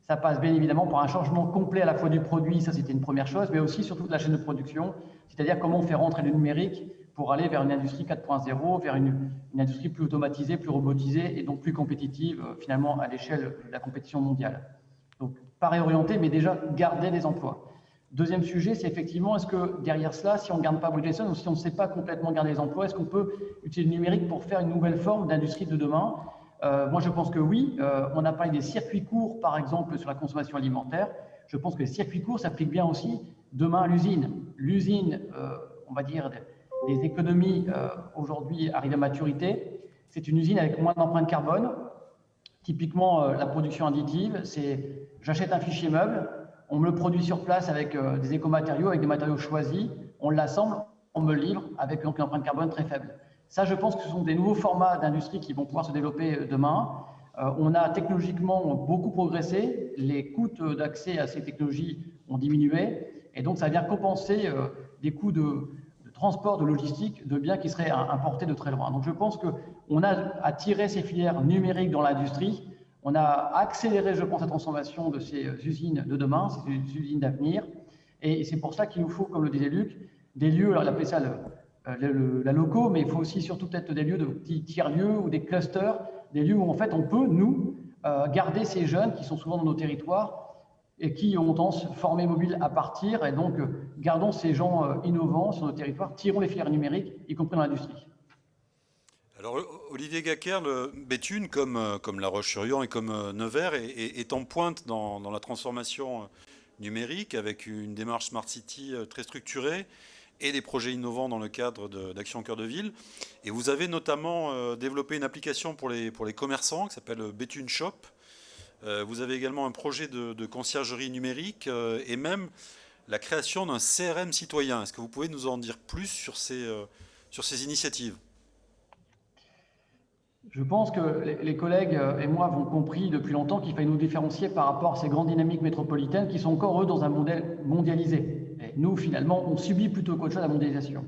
Ça passe bien évidemment par un changement complet à la fois du produit, ça c'était une première chose, mais aussi surtout de la chaîne de production, c'est-à-dire comment on fait rentrer le numérique pour aller vers une industrie 4.0, vers une industrie plus automatisée, plus robotisée et donc plus compétitive finalement à l'échelle de la compétition mondiale. Donc pas réorienter, mais déjà garder des emplois. Deuxième sujet, c'est effectivement, est-ce que derrière cela, si on ne garde pas Bridgestone ou si on ne sait pas complètement garder les emplois, est-ce qu'on peut utiliser le numérique pour faire une nouvelle forme d'industrie de demain? Moi, je pense que oui. On a parlé des circuits courts, par exemple, sur la consommation alimentaire. Je pense que les circuits courts s'appliquent bien aussi demain à l'usine. L'usine, on va dire, des économies aujourd'hui arrivent à maturité. C'est une usine avec moins d'empreinte carbone. Typiquement, la production additive, c'est j'achète un fichier meuble, on me le produit sur place avec des écomatériaux, avec des matériaux choisis, on l'assemble, on me le livre avec donc une empreinte carbone très faible. Ça, je pense que ce sont des nouveaux formats d'industrie qui vont pouvoir se développer demain. On a technologiquement beaucoup progressé, les coûts d'accès à ces technologies ont diminué, et donc ça vient compenser des coûts de transport, de logistique, de biens qui seraient importés de très loin. Donc je pense qu'on a attiré ces filières numériques dans l'industrie. On a accéléré, je pense, la transformation de ces usines de demain, ces usines d'avenir. Et c'est pour ça qu'il nous faut, comme le disait Luc, des lieux, alors il appelait ça la loco, mais il faut aussi surtout peut-être des lieux de petits tiers-lieux ou des clusters, des lieux où en fait on peut, nous, garder ces jeunes qui sont souvent dans nos territoires et qui ont tendance formés mobiles à partir. Et donc, gardons ces gens innovants sur nos territoires, tirons les filières numériques, y compris dans l'industrie. Alors, Olivier Gacquer, Béthune, comme La Roche-sur-Yon et comme Nevers, est en pointe dans la transformation numérique, avec une démarche Smart City très structurée et des projets innovants dans le cadre d'Action Cœur de Ville. Et vous avez notamment développé une application pour les commerçants qui s'appelle Béthune Shop. Vous avez également un projet de conciergerie numérique et même la création d'un CRM citoyen. Est-ce que vous pouvez nous en dire plus sur ces initiatives ? Je pense que les collègues et moi avons compris depuis longtemps qu'il fallait nous différencier par rapport à ces grandes dynamiques métropolitaines qui sont encore, eux, dans un modèle mondialisé. Et nous, finalement, on subit plutôt qu'autre chose la mondialisation.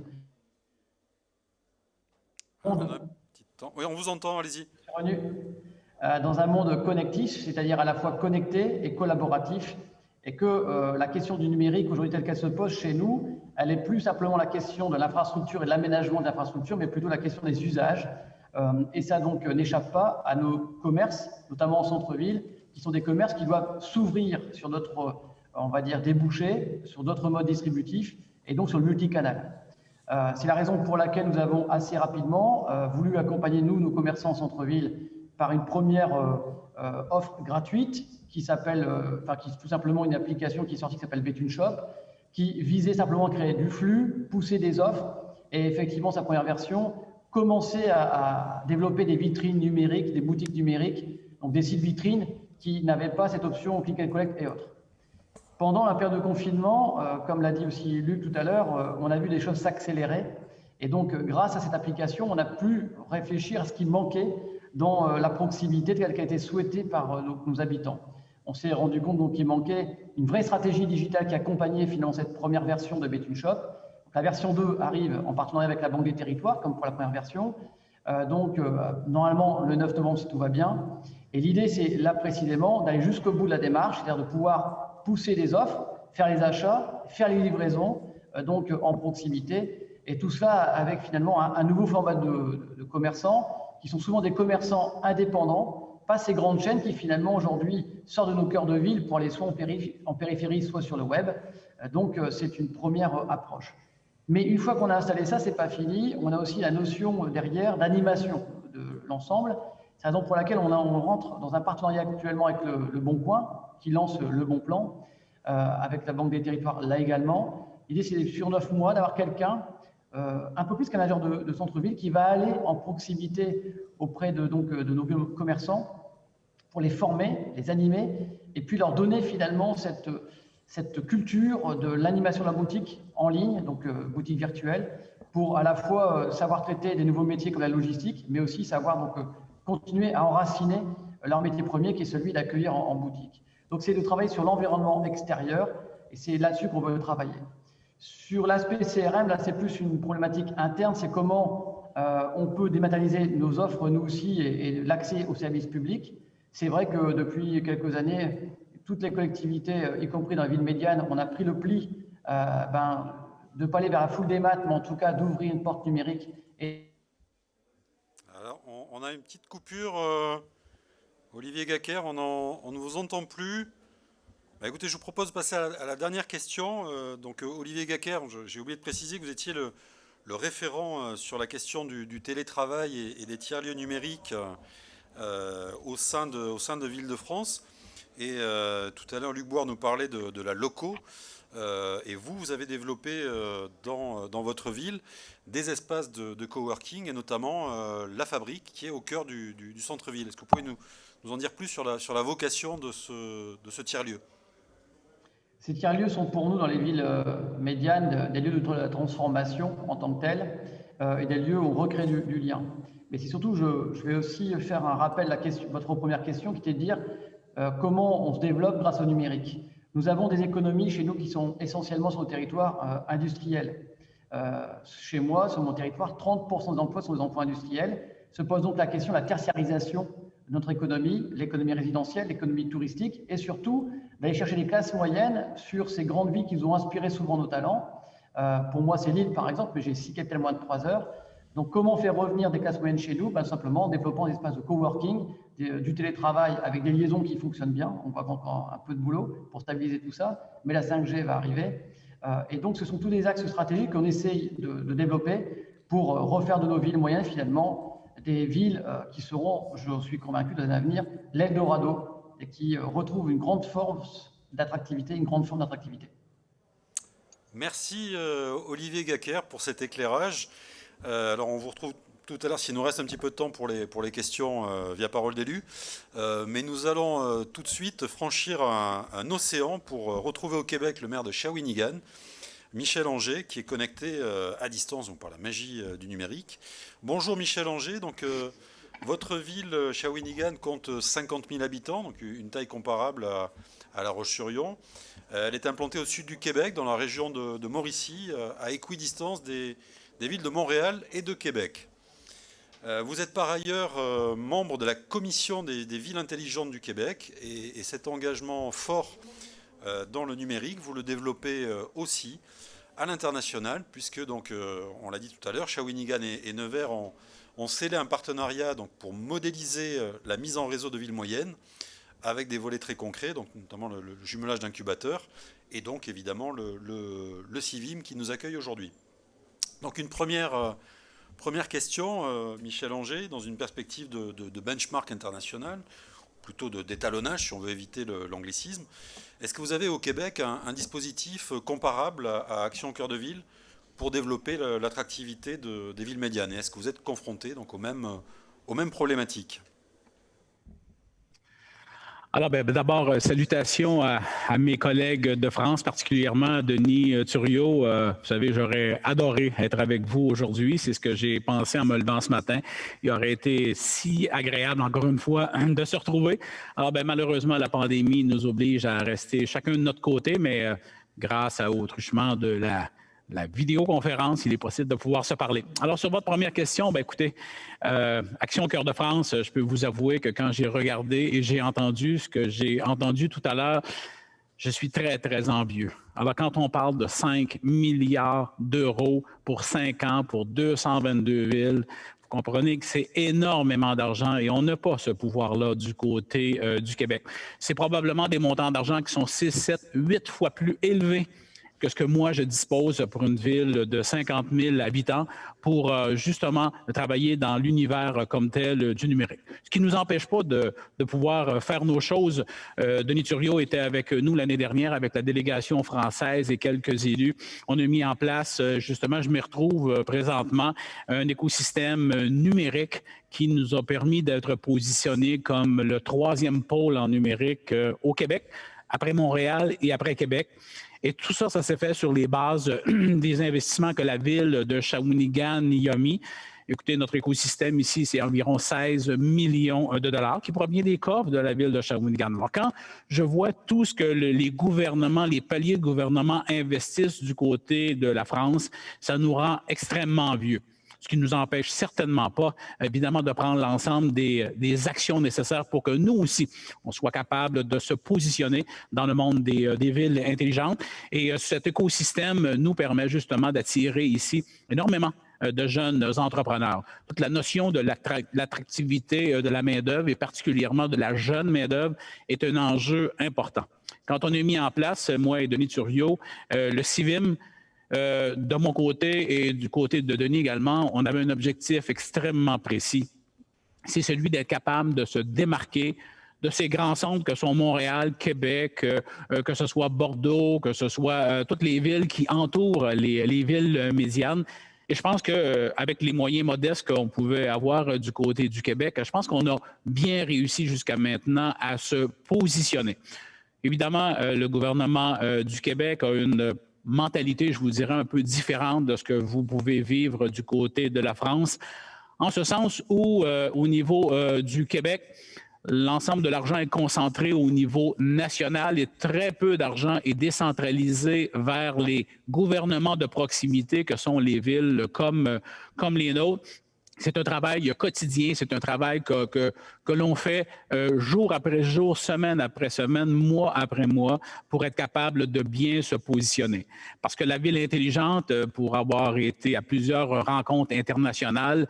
Oui, on vous entend, allez-y. Dans un monde connectif, c'est-à-dire à la fois connecté et collaboratif. et que la question du numérique, aujourd'hui telle qu'elle se pose chez nous, elle est plus simplement la question de l'infrastructure et de l'aménagement de l'infrastructure, mais plutôt la question des usages. Et ça donc n'échappe pas à nos commerces, notamment en centre-ville, qui sont des commerces qui doivent s'ouvrir sur d'autres, on va dire, débouchés, sur d'autres modes distributifs, et donc sur le multicanal. C'est la raison pour laquelle nous avons assez rapidement voulu accompagner nos commerçants en centre-ville par une première offre gratuite qui s'appelle, qui est tout simplement une application qui est sortie qui s'appelle Betune Shop, qui visait simplement à créer du flux, pousser des offres, et effectivement sa première version commençait à développer des vitrines numériques, des boutiques numériques, donc des sites vitrines qui n'avaient pas cette option click and collect et autres. Pendant la période de confinement, comme l'a dit aussi Luc tout à l'heure, on a vu des choses s'accélérer. Et donc, grâce à cette application, on a pu réfléchir à ce qui manquait dans la proximité telle qu'elle a été souhaitée par nos habitants. On s'est rendu compte qu'il manquait une vraie stratégie digitale qui accompagnait finalement cette première version de Betune Shop. La version 2 arrive en partenariat avec la Banque des Territoires, comme pour la première version. Normalement, le 9 novembre, si tout va bien. Et l'idée, c'est là précisément d'aller jusqu'au bout de la démarche, c'est-à-dire de pouvoir pousser des offres, faire les achats, faire les livraisons, donc en proximité. Et tout cela avec finalement un nouveau format de commerçants, qui sont souvent des commerçants indépendants, pas ces grandes chaînes qui finalement aujourd'hui sortent de nos cœurs de ville pour aller soit en périphérie, soit sur le web. Donc c'est une première approche. Mais une fois qu'on a installé ça, c'est pas fini. On a aussi la notion derrière d'animation de l'ensemble. C'est la raison pour laquelle on rentre dans un partenariat actuellement avec le Bon Coin, qui lance le Bon Plan, avec la Banque des Territoires là également. L'idée, c'est sur 9 mois d'avoir quelqu'un, un peu plus qu'un agent de centre-ville, qui va aller en proximité auprès de nos commerçants pour les former, les animer, et puis leur donner finalement cette culture de l'animation de la boutique en ligne, donc boutique virtuelle, pour à la fois savoir traiter des nouveaux métiers comme la logistique, mais aussi savoir continuer à enraciner leur métier premier, qui est celui d'accueillir en boutique. Donc c'est de travailler sur l'environnement extérieur, et c'est là-dessus qu'on veut travailler. Sur l'aspect CRM, là c'est plus une problématique interne, c'est comment on peut dématérialiser nos offres, nous aussi, et l'accès aux services publics. C'est vrai que depuis quelques années, toutes les collectivités, y compris dans la ville médiane, on a pris le pli de ne pas aller vers la full démat, mais en tout cas d'ouvrir une porte numérique. Alors, on a une petite coupure. Olivier Gaquer, on ne vous entend plus. Écoutez, je vous propose de passer à la dernière question. Olivier Gaquer, j'ai oublié de préciser que vous étiez le référent sur la question du télétravail et des tiers-lieux numériques au sein de Ville-de-France. Et tout à l'heure, Luc Boire nous parlait de la loco. Et vous avez développé dans votre ville des espaces de coworking, et notamment la fabrique qui est au cœur du centre-ville. Est-ce que vous pouvez nous en dire plus sur la vocation de ce tiers-lieu ? Ces tiers-lieux sont pour nous, dans les villes médianes, des lieux de transformation en tant que tels, et des lieux où on recrée du lien. Mais c'est surtout, je vais aussi faire un rappel à votre première question, qui était de dire comment on se développe grâce au numérique. Nous avons des économies chez nous qui sont essentiellement sur le territoire industriel. Chez moi, sur mon territoire, 30% des emplois sont des emplois industriels. Se pose donc la question de la tertiarisation de notre économie, l'économie résidentielle, l'économie touristique, et surtout d'aller chercher les classes moyennes sur ces grandes villes qui nous ont inspiré souvent nos talents. Pour moi, c'est Lille, par exemple, mais j'ai cité tellement moins de 3 heures. Donc, comment faire revenir des classes moyennes chez nous ? Simplement en développant des espaces de coworking, du télétravail avec des liaisons qui fonctionnent bien. On voit encore un peu de boulot pour stabiliser tout ça, mais la 5G va arriver. Et donc, ce sont tous des axes stratégiques qu'on essaye de développer pour refaire de nos villes moyennes, finalement, des villes qui seront, je suis convaincu, dans un avenir, l'Eldorado, et qui retrouvent une grande forme d'attractivité, Merci Olivier Gaquer pour cet éclairage. Alors on vous retrouve tout à l'heure s'il nous reste un petit peu de temps pour les questions via Parole d'élus. Mais nous allons tout de suite franchir un océan pour retrouver au Québec le maire de Shawinigan, Michel Anger, qui est connecté à distance donc par la magie du numérique. Bonjour Michel Anger. Donc, votre ville, Shawinigan, compte 50 000 habitants, donc une taille comparable à La Roche-sur-Yon. Elle est implantée au sud du Québec, dans la région de Mauricie, à équidistance des villes de Montréal et de Québec. Vous êtes par ailleurs membre de la commission des villes intelligentes du Québec, et cet engagement fort dans le numérique, vous le développez aussi à l'international, puisque, donc, on l'a dit tout à l'heure, Shawinigan et Nevers ont scellé un partenariat donc, pour modéliser la mise en réseau de villes moyennes, avec des volets très concrets, donc notamment le jumelage d'incubateurs, et donc évidemment le CIVIM qui nous accueille aujourd'hui. Donc une première question, Michel Anger, dans une perspective de benchmark international, plutôt d'étalonnage si on veut éviter l'anglicisme. Est-ce que vous avez au Québec un dispositif comparable à Action Cœur de Ville pour développer l'attractivité des villes médianes? Et est-ce que vous êtes confronté donc, aux mêmes problématiques? Alors, d'abord, salutations à mes collègues de France, particulièrement Denis Thuriot. Vous savez, j'aurais adoré être avec vous aujourd'hui. C'est ce que j'ai pensé en me levant ce matin. Il aurait été si agréable, encore une fois, de se retrouver. Alors, malheureusement, la pandémie nous oblige à rester chacun de notre côté, mais grâce au truchement de la vidéoconférence, il est possible de pouvoir se parler. Alors, sur votre première question, écoutez, Action Cœur de France, je peux vous avouer que quand j'ai regardé et j'ai entendu ce que j'ai entendu tout à l'heure, je suis très, très envieux. Alors, quand on parle de 5 milliards d'euros pour 5 ans, pour 222 villes, vous comprenez que c'est énormément d'argent et on n'a pas ce pouvoir-là du côté du Québec. C'est probablement des montants d'argent qui sont 6, 7, 8 fois plus élevés que ce que moi je dispose pour une ville de 50 000 habitants pour justement travailler dans l'univers comme tel du numérique. Ce qui ne nous empêche pas de pouvoir faire nos choses. Denis Thuriot était avec nous l'année dernière avec la délégation française et quelques élus. On a mis en place, justement, je m'y retrouve présentement, un écosystème numérique qui nous a permis d'être positionnés comme le 3e pôle en numérique au Québec, après Montréal et après Québec. Et tout ça, ça s'est fait sur les bases des investissements que la ville de Shawinigan y a mis. Écoutez, notre écosystème ici, c'est environ 16 millions de dollars qui provient des coffres de la ville de Shawinigan. Alors, quand je vois tout ce que les gouvernements, les paliers de gouvernement investissent du côté de la France, ça nous rend extrêmement envieux. Ce qui ne nous empêche certainement pas, évidemment, de prendre l'ensemble des actions nécessaires pour que nous aussi, on soit capable de se positionner dans le monde des villes intelligentes. Et cet écosystème nous permet justement d'attirer ici énormément de jeunes entrepreneurs. Toute la notion de l'attractivité de la main-d'œuvre et particulièrement de la jeune main-d'œuvre est un enjeu important. Quand on a mis en place, moi et Denis Thuriot, le CIVIM, de mon côté et du côté de Denis également, on avait un objectif extrêmement précis. C'est celui d'être capable de se démarquer de ces grands centres que sont Montréal, Québec, que ce soit Bordeaux, que ce soit toutes les villes qui entourent les villes médianes. Et je pense qu'avec les moyens modestes qu'on pouvait avoir du côté du Québec, je pense qu'on a bien réussi jusqu'à maintenant à se positionner. Évidemment, le gouvernement du Québec a une mentalité, je vous dirais, un peu différente de ce que vous pouvez vivre du côté de la France, en ce sens où, au niveau du Québec, l'ensemble de l'argent est concentré au niveau national et très peu d'argent est décentralisé vers les gouvernements de proximité que sont les villes comme les nôtres. C'est un travail quotidien, c'est un travail que l'on fait jour après jour, semaine après semaine, mois après mois, pour être capable de bien se positionner. Parce que la ville intelligente, pour avoir été à plusieurs rencontres internationales,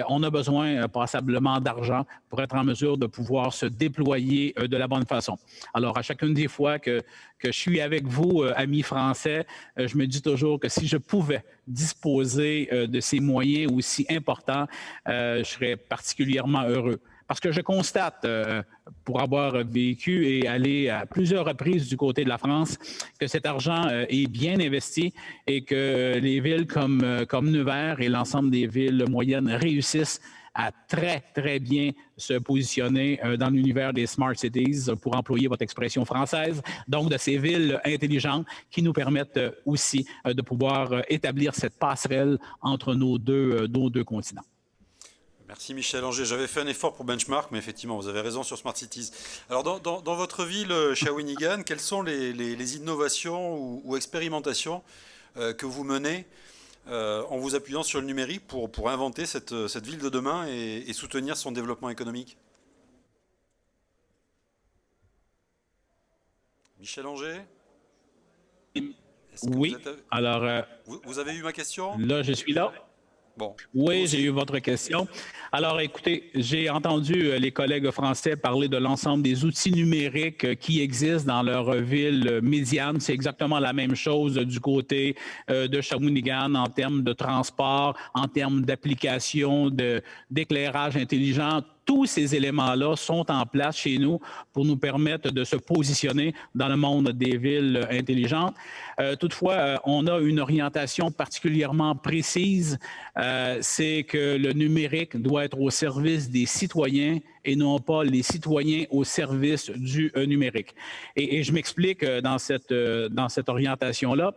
on a besoin passablement d'argent pour être en mesure de pouvoir se déployer de la bonne façon. Alors, à chacune des fois que je suis avec vous, amis français, je me dis toujours que si je pouvais disposer de ces moyens aussi importants, je serais particulièrement heureux. Parce que je constate, pour avoir vécu et allé à plusieurs reprises du côté de la France, que cet argent est bien investi et que les villes comme Nevers et l'ensemble des villes moyennes réussissent à très, très bien se positionner dans l'univers des smart cities, pour employer votre expression française, donc de ces villes intelligentes qui nous permettent aussi de pouvoir établir cette passerelle entre nos deux continents. Merci Michel Anger. J'avais fait un effort pour Benchmark, mais effectivement, vous avez raison sur Smart Cities. Alors, dans votre ville, Shawinigan, quelles sont les innovations ou expérimentations que vous menez en vous appuyant sur le numérique pour inventer cette ville de demain et soutenir son développement économique? Michel Anger ? Oui, alors vous avez eu ma question? là, je suis là. Bon. Oui, j'ai eu votre question. Alors, écoutez, j'ai entendu les collègues français parler de l'ensemble des outils numériques qui existent dans leur ville médiane. C'est exactement la même chose du côté de Shawinigan en termes de transport, en termes d'application, d'éclairage intelligent. Tous ces éléments-là sont en place chez nous pour nous permettre de se positionner dans le monde des villes intelligentes. Toutefois, on a une orientation particulièrement précise, c'est que le numérique doit être au service des citoyens et non pas les citoyens au service du numérique. Et je m'explique dans cette orientation-là.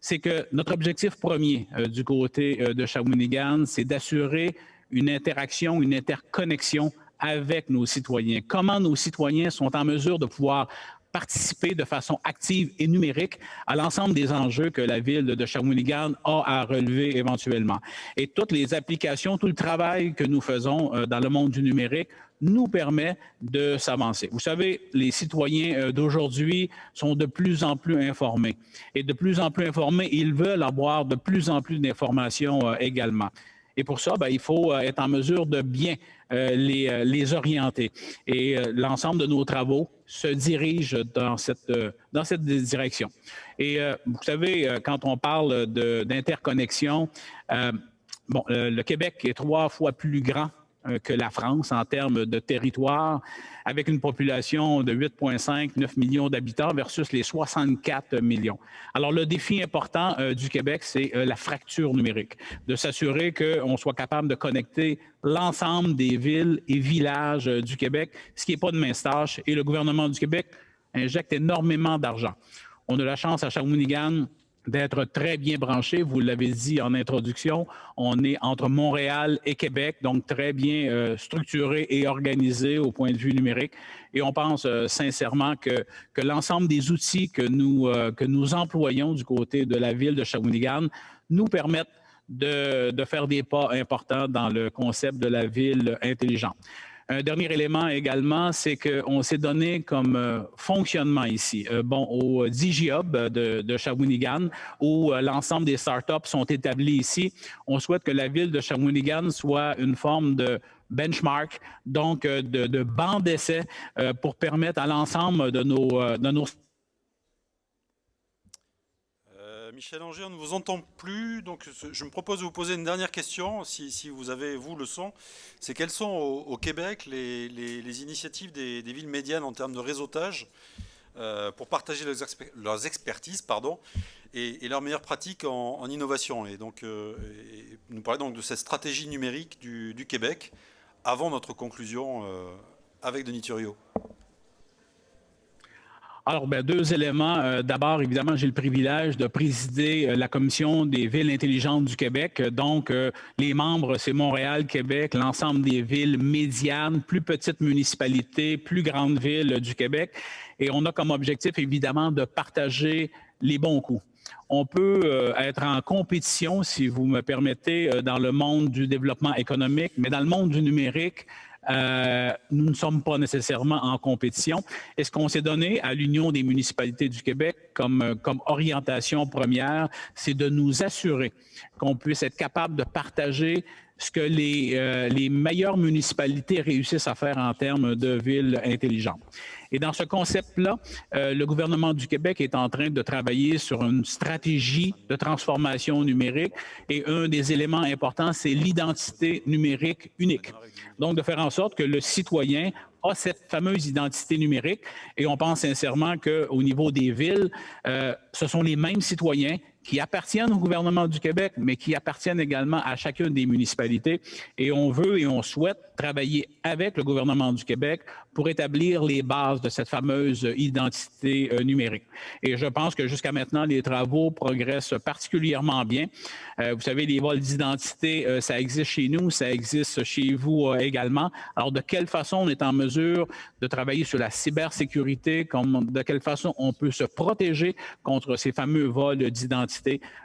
C'est que notre objectif premier du côté de Shawinigan, c'est d'assurer une interaction, une interconnexion avec nos citoyens. Comment nos citoyens sont en mesure de pouvoir participer de façon active et numérique à l'ensemble des enjeux que la ville de Shawinigan a à relever éventuellement. Et toutes les applications, tout le travail que nous faisons dans le monde du numérique nous permet de s'avancer. Vous savez, les citoyens d'aujourd'hui sont de plus en plus informés. Et de plus en plus informés, ils veulent avoir de plus en plus d'informations également. Et pour ça, il faut être en mesure de bien les orienter. Et l'ensemble de nos travaux se dirigent dans cette direction. Et vous savez, quand on parle d'interconnexion, le Québec est 3 fois plus grand que la France en termes de territoire, avec une population de 8,5-9 millions d'habitants versus les 64 millions. Alors, le défi important du Québec, c'est la fracture numérique, de s'assurer qu'on soit capable de connecter l'ensemble des villes et villages du Québec, ce qui n'est pas de mince tâche, et le gouvernement du Québec injecte énormément d'argent. On a la chance à Shawinigan d'être très bien branché. Vous l'avez dit en introduction, on est entre Montréal et Québec, donc très bien structuré et organisé au point de vue numérique. Et on pense sincèrement que l'ensemble des outils que nous employons du côté de la ville de Shawinigan nous permettent de faire des pas importants dans le concept de la ville intelligente. Un dernier élément également, c'est qu'on s'est donné comme fonctionnement ici. Au DigiHub de Shawinigan, où l'ensemble des startups sont établies ici, on souhaite que la ville de Shawinigan soit une forme de benchmark, donc de banc d'essai pour permettre à l'ensemble de nos Michel Anger, on ne vous entend plus, donc je me propose de vous poser une dernière question, si vous avez, vous, le son. C'est quelles sont au Québec les initiatives des villes médianes en termes de réseautage pour partager leurs expertises et leurs meilleures pratiques en innovation. Et donc, nous parler donc de cette stratégie numérique du Québec avant notre conclusion avec Denis Thuriot. Alors, 2 éléments. D'abord, évidemment, j'ai le privilège de présider la Commission des villes intelligentes du Québec. Donc, les membres, c'est Montréal, Québec, l'ensemble des villes médianes, plus petites municipalités, plus grandes villes du Québec. Et on a comme objectif, évidemment, de partager les bons coups. On peut être en compétition, si vous me permettez, dans le monde du développement économique, mais dans le monde du numérique, nous ne sommes pas nécessairement en compétition. Et ce qu'on s'est donné à l'Union des municipalités du Québec comme orientation première, c'est de nous assurer qu'on puisse être capable de partager ce que les meilleures municipalités réussissent à faire en termes de villes intelligentes. Et dans ce concept-là, le gouvernement du Québec est en train de travailler sur une stratégie de transformation numérique et un des éléments importants, c'est l'identité numérique unique. Donc, de faire en sorte que le citoyen a cette fameuse identité numérique et on pense sincèrement qu'au niveau des villes, ce sont les mêmes citoyens qui appartiennent au gouvernement du Québec, mais qui appartiennent également à chacune des municipalités. Et on veut et on souhaite travailler avec le gouvernement du Québec pour établir les bases de cette fameuse identité numérique. Et je pense que jusqu'à maintenant, les travaux progressent particulièrement bien. Vous savez, les vols d'identité, ça existe chez nous, ça existe chez vous également. Alors, de quelle façon on est en mesure de travailler sur la cybersécurité, de quelle façon on peut se protéger contre ces fameux vols d'identité?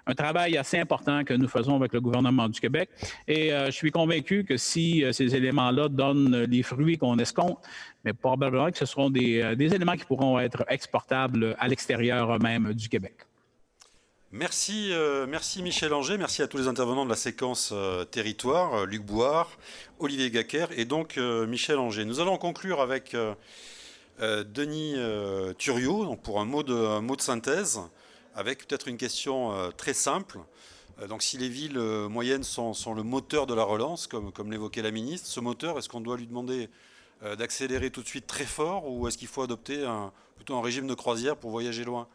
Un travail assez important que nous faisons avec le gouvernement du Québec. Et je suis convaincu que si ces éléments-là donnent les fruits qu'on escompte, mais probablement que ce seront des éléments qui pourront être exportables à l'extérieur même du Québec. Merci, merci Michel Anger, merci à tous les intervenants de la séquence territoire, Luc Bouard, Olivier Gaquer et donc Michel Anger. Nous allons conclure avec Denis Thuriot, donc pour un mot de synthèse, avec peut-être une question très simple. Donc si les villes moyennes sont le moteur de la relance, comme l'évoquait la ministre, ce moteur, est-ce qu'on doit lui demander d'accélérer tout de suite très fort ou est-ce qu'il faut adopter plutôt un régime de croisière pour voyager loin ?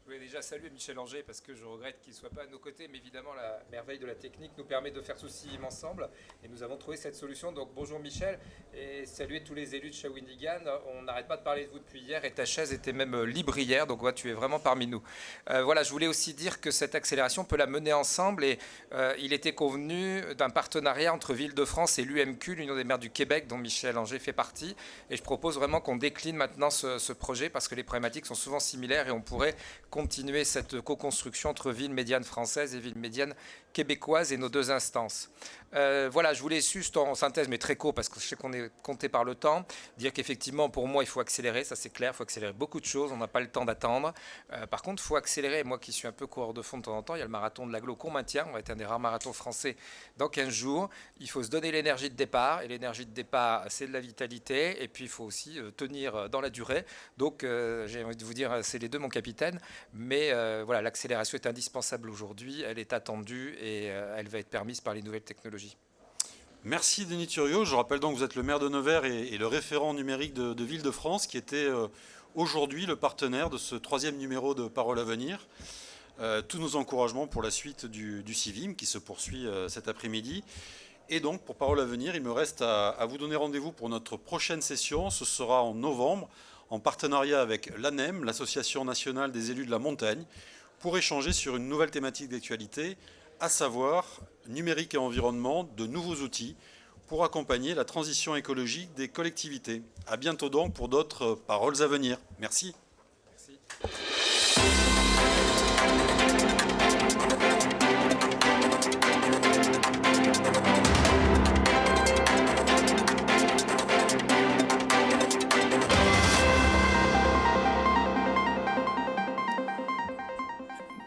Je voulais déjà saluer Michel Anger parce que je regrette qu'il ne soit pas à nos côtés, mais évidemment la merveille de la technique nous permet de faire ceci ensemble et nous avons trouvé cette solution. Donc bonjour Michel et saluer tous les élus de Shawinigan. On n'arrête pas de parler de vous depuis hier et ta chaise était même libre hier, donc tu es vraiment parmi nous. Voilà, je voulais aussi dire que cette accélération peut la mener ensemble et il était convenu d'un partenariat entre Ville-de-France et l'UMQ, l'Union des maires du Québec, dont Michel Anger fait partie. Et je propose vraiment qu'on décline maintenant ce projet parce que les problématiques sont souvent similaires et on pourrait continuer cette co-construction entre villes médianes françaises et villes médianes québécoises et nos deux instances. Voilà, je voulais juste en synthèse, mais très court, parce que je sais qu'on est compté par le temps, dire qu'effectivement, pour moi, il faut accélérer, ça c'est clair, il faut accélérer beaucoup de choses, on n'a pas le temps d'attendre. Par contre, il faut accélérer, moi qui suis un peu coureur de fond de temps en temps, il y a le marathon de l'Agglo qu'on maintient, on va être un des rares marathons français dans 15 jours. Il faut se donner l'énergie de départ, et l'énergie de départ, c'est de la vitalité, et puis il faut aussi tenir dans la durée. Donc, j'ai envie de vous dire, c'est les deux, mon capitaine, mais voilà, l'accélération est indispensable aujourd'hui, elle est attendue, et elle va être permise par les nouvelles technologies. Merci Denis Thuriot. Je rappelle donc que vous êtes le maire de Nevers et le référent numérique de Ville-de-France qui était aujourd'hui le partenaire de ce 3e numéro de Parole à venir. Tous nos encouragements pour la suite du CIVIM qui se poursuit cet après-midi. Et donc pour Parole à venir, il me reste à vous donner rendez-vous pour notre prochaine session. Ce sera en novembre en partenariat avec l'ANEM, l'Association nationale des élus de la montagne, pour échanger sur une nouvelle thématique d'actualité, à savoir numérique et environnement, de nouveaux outils pour accompagner la transition écologique des collectivités. À bientôt donc pour d'autres paroles à venir. Merci. Merci.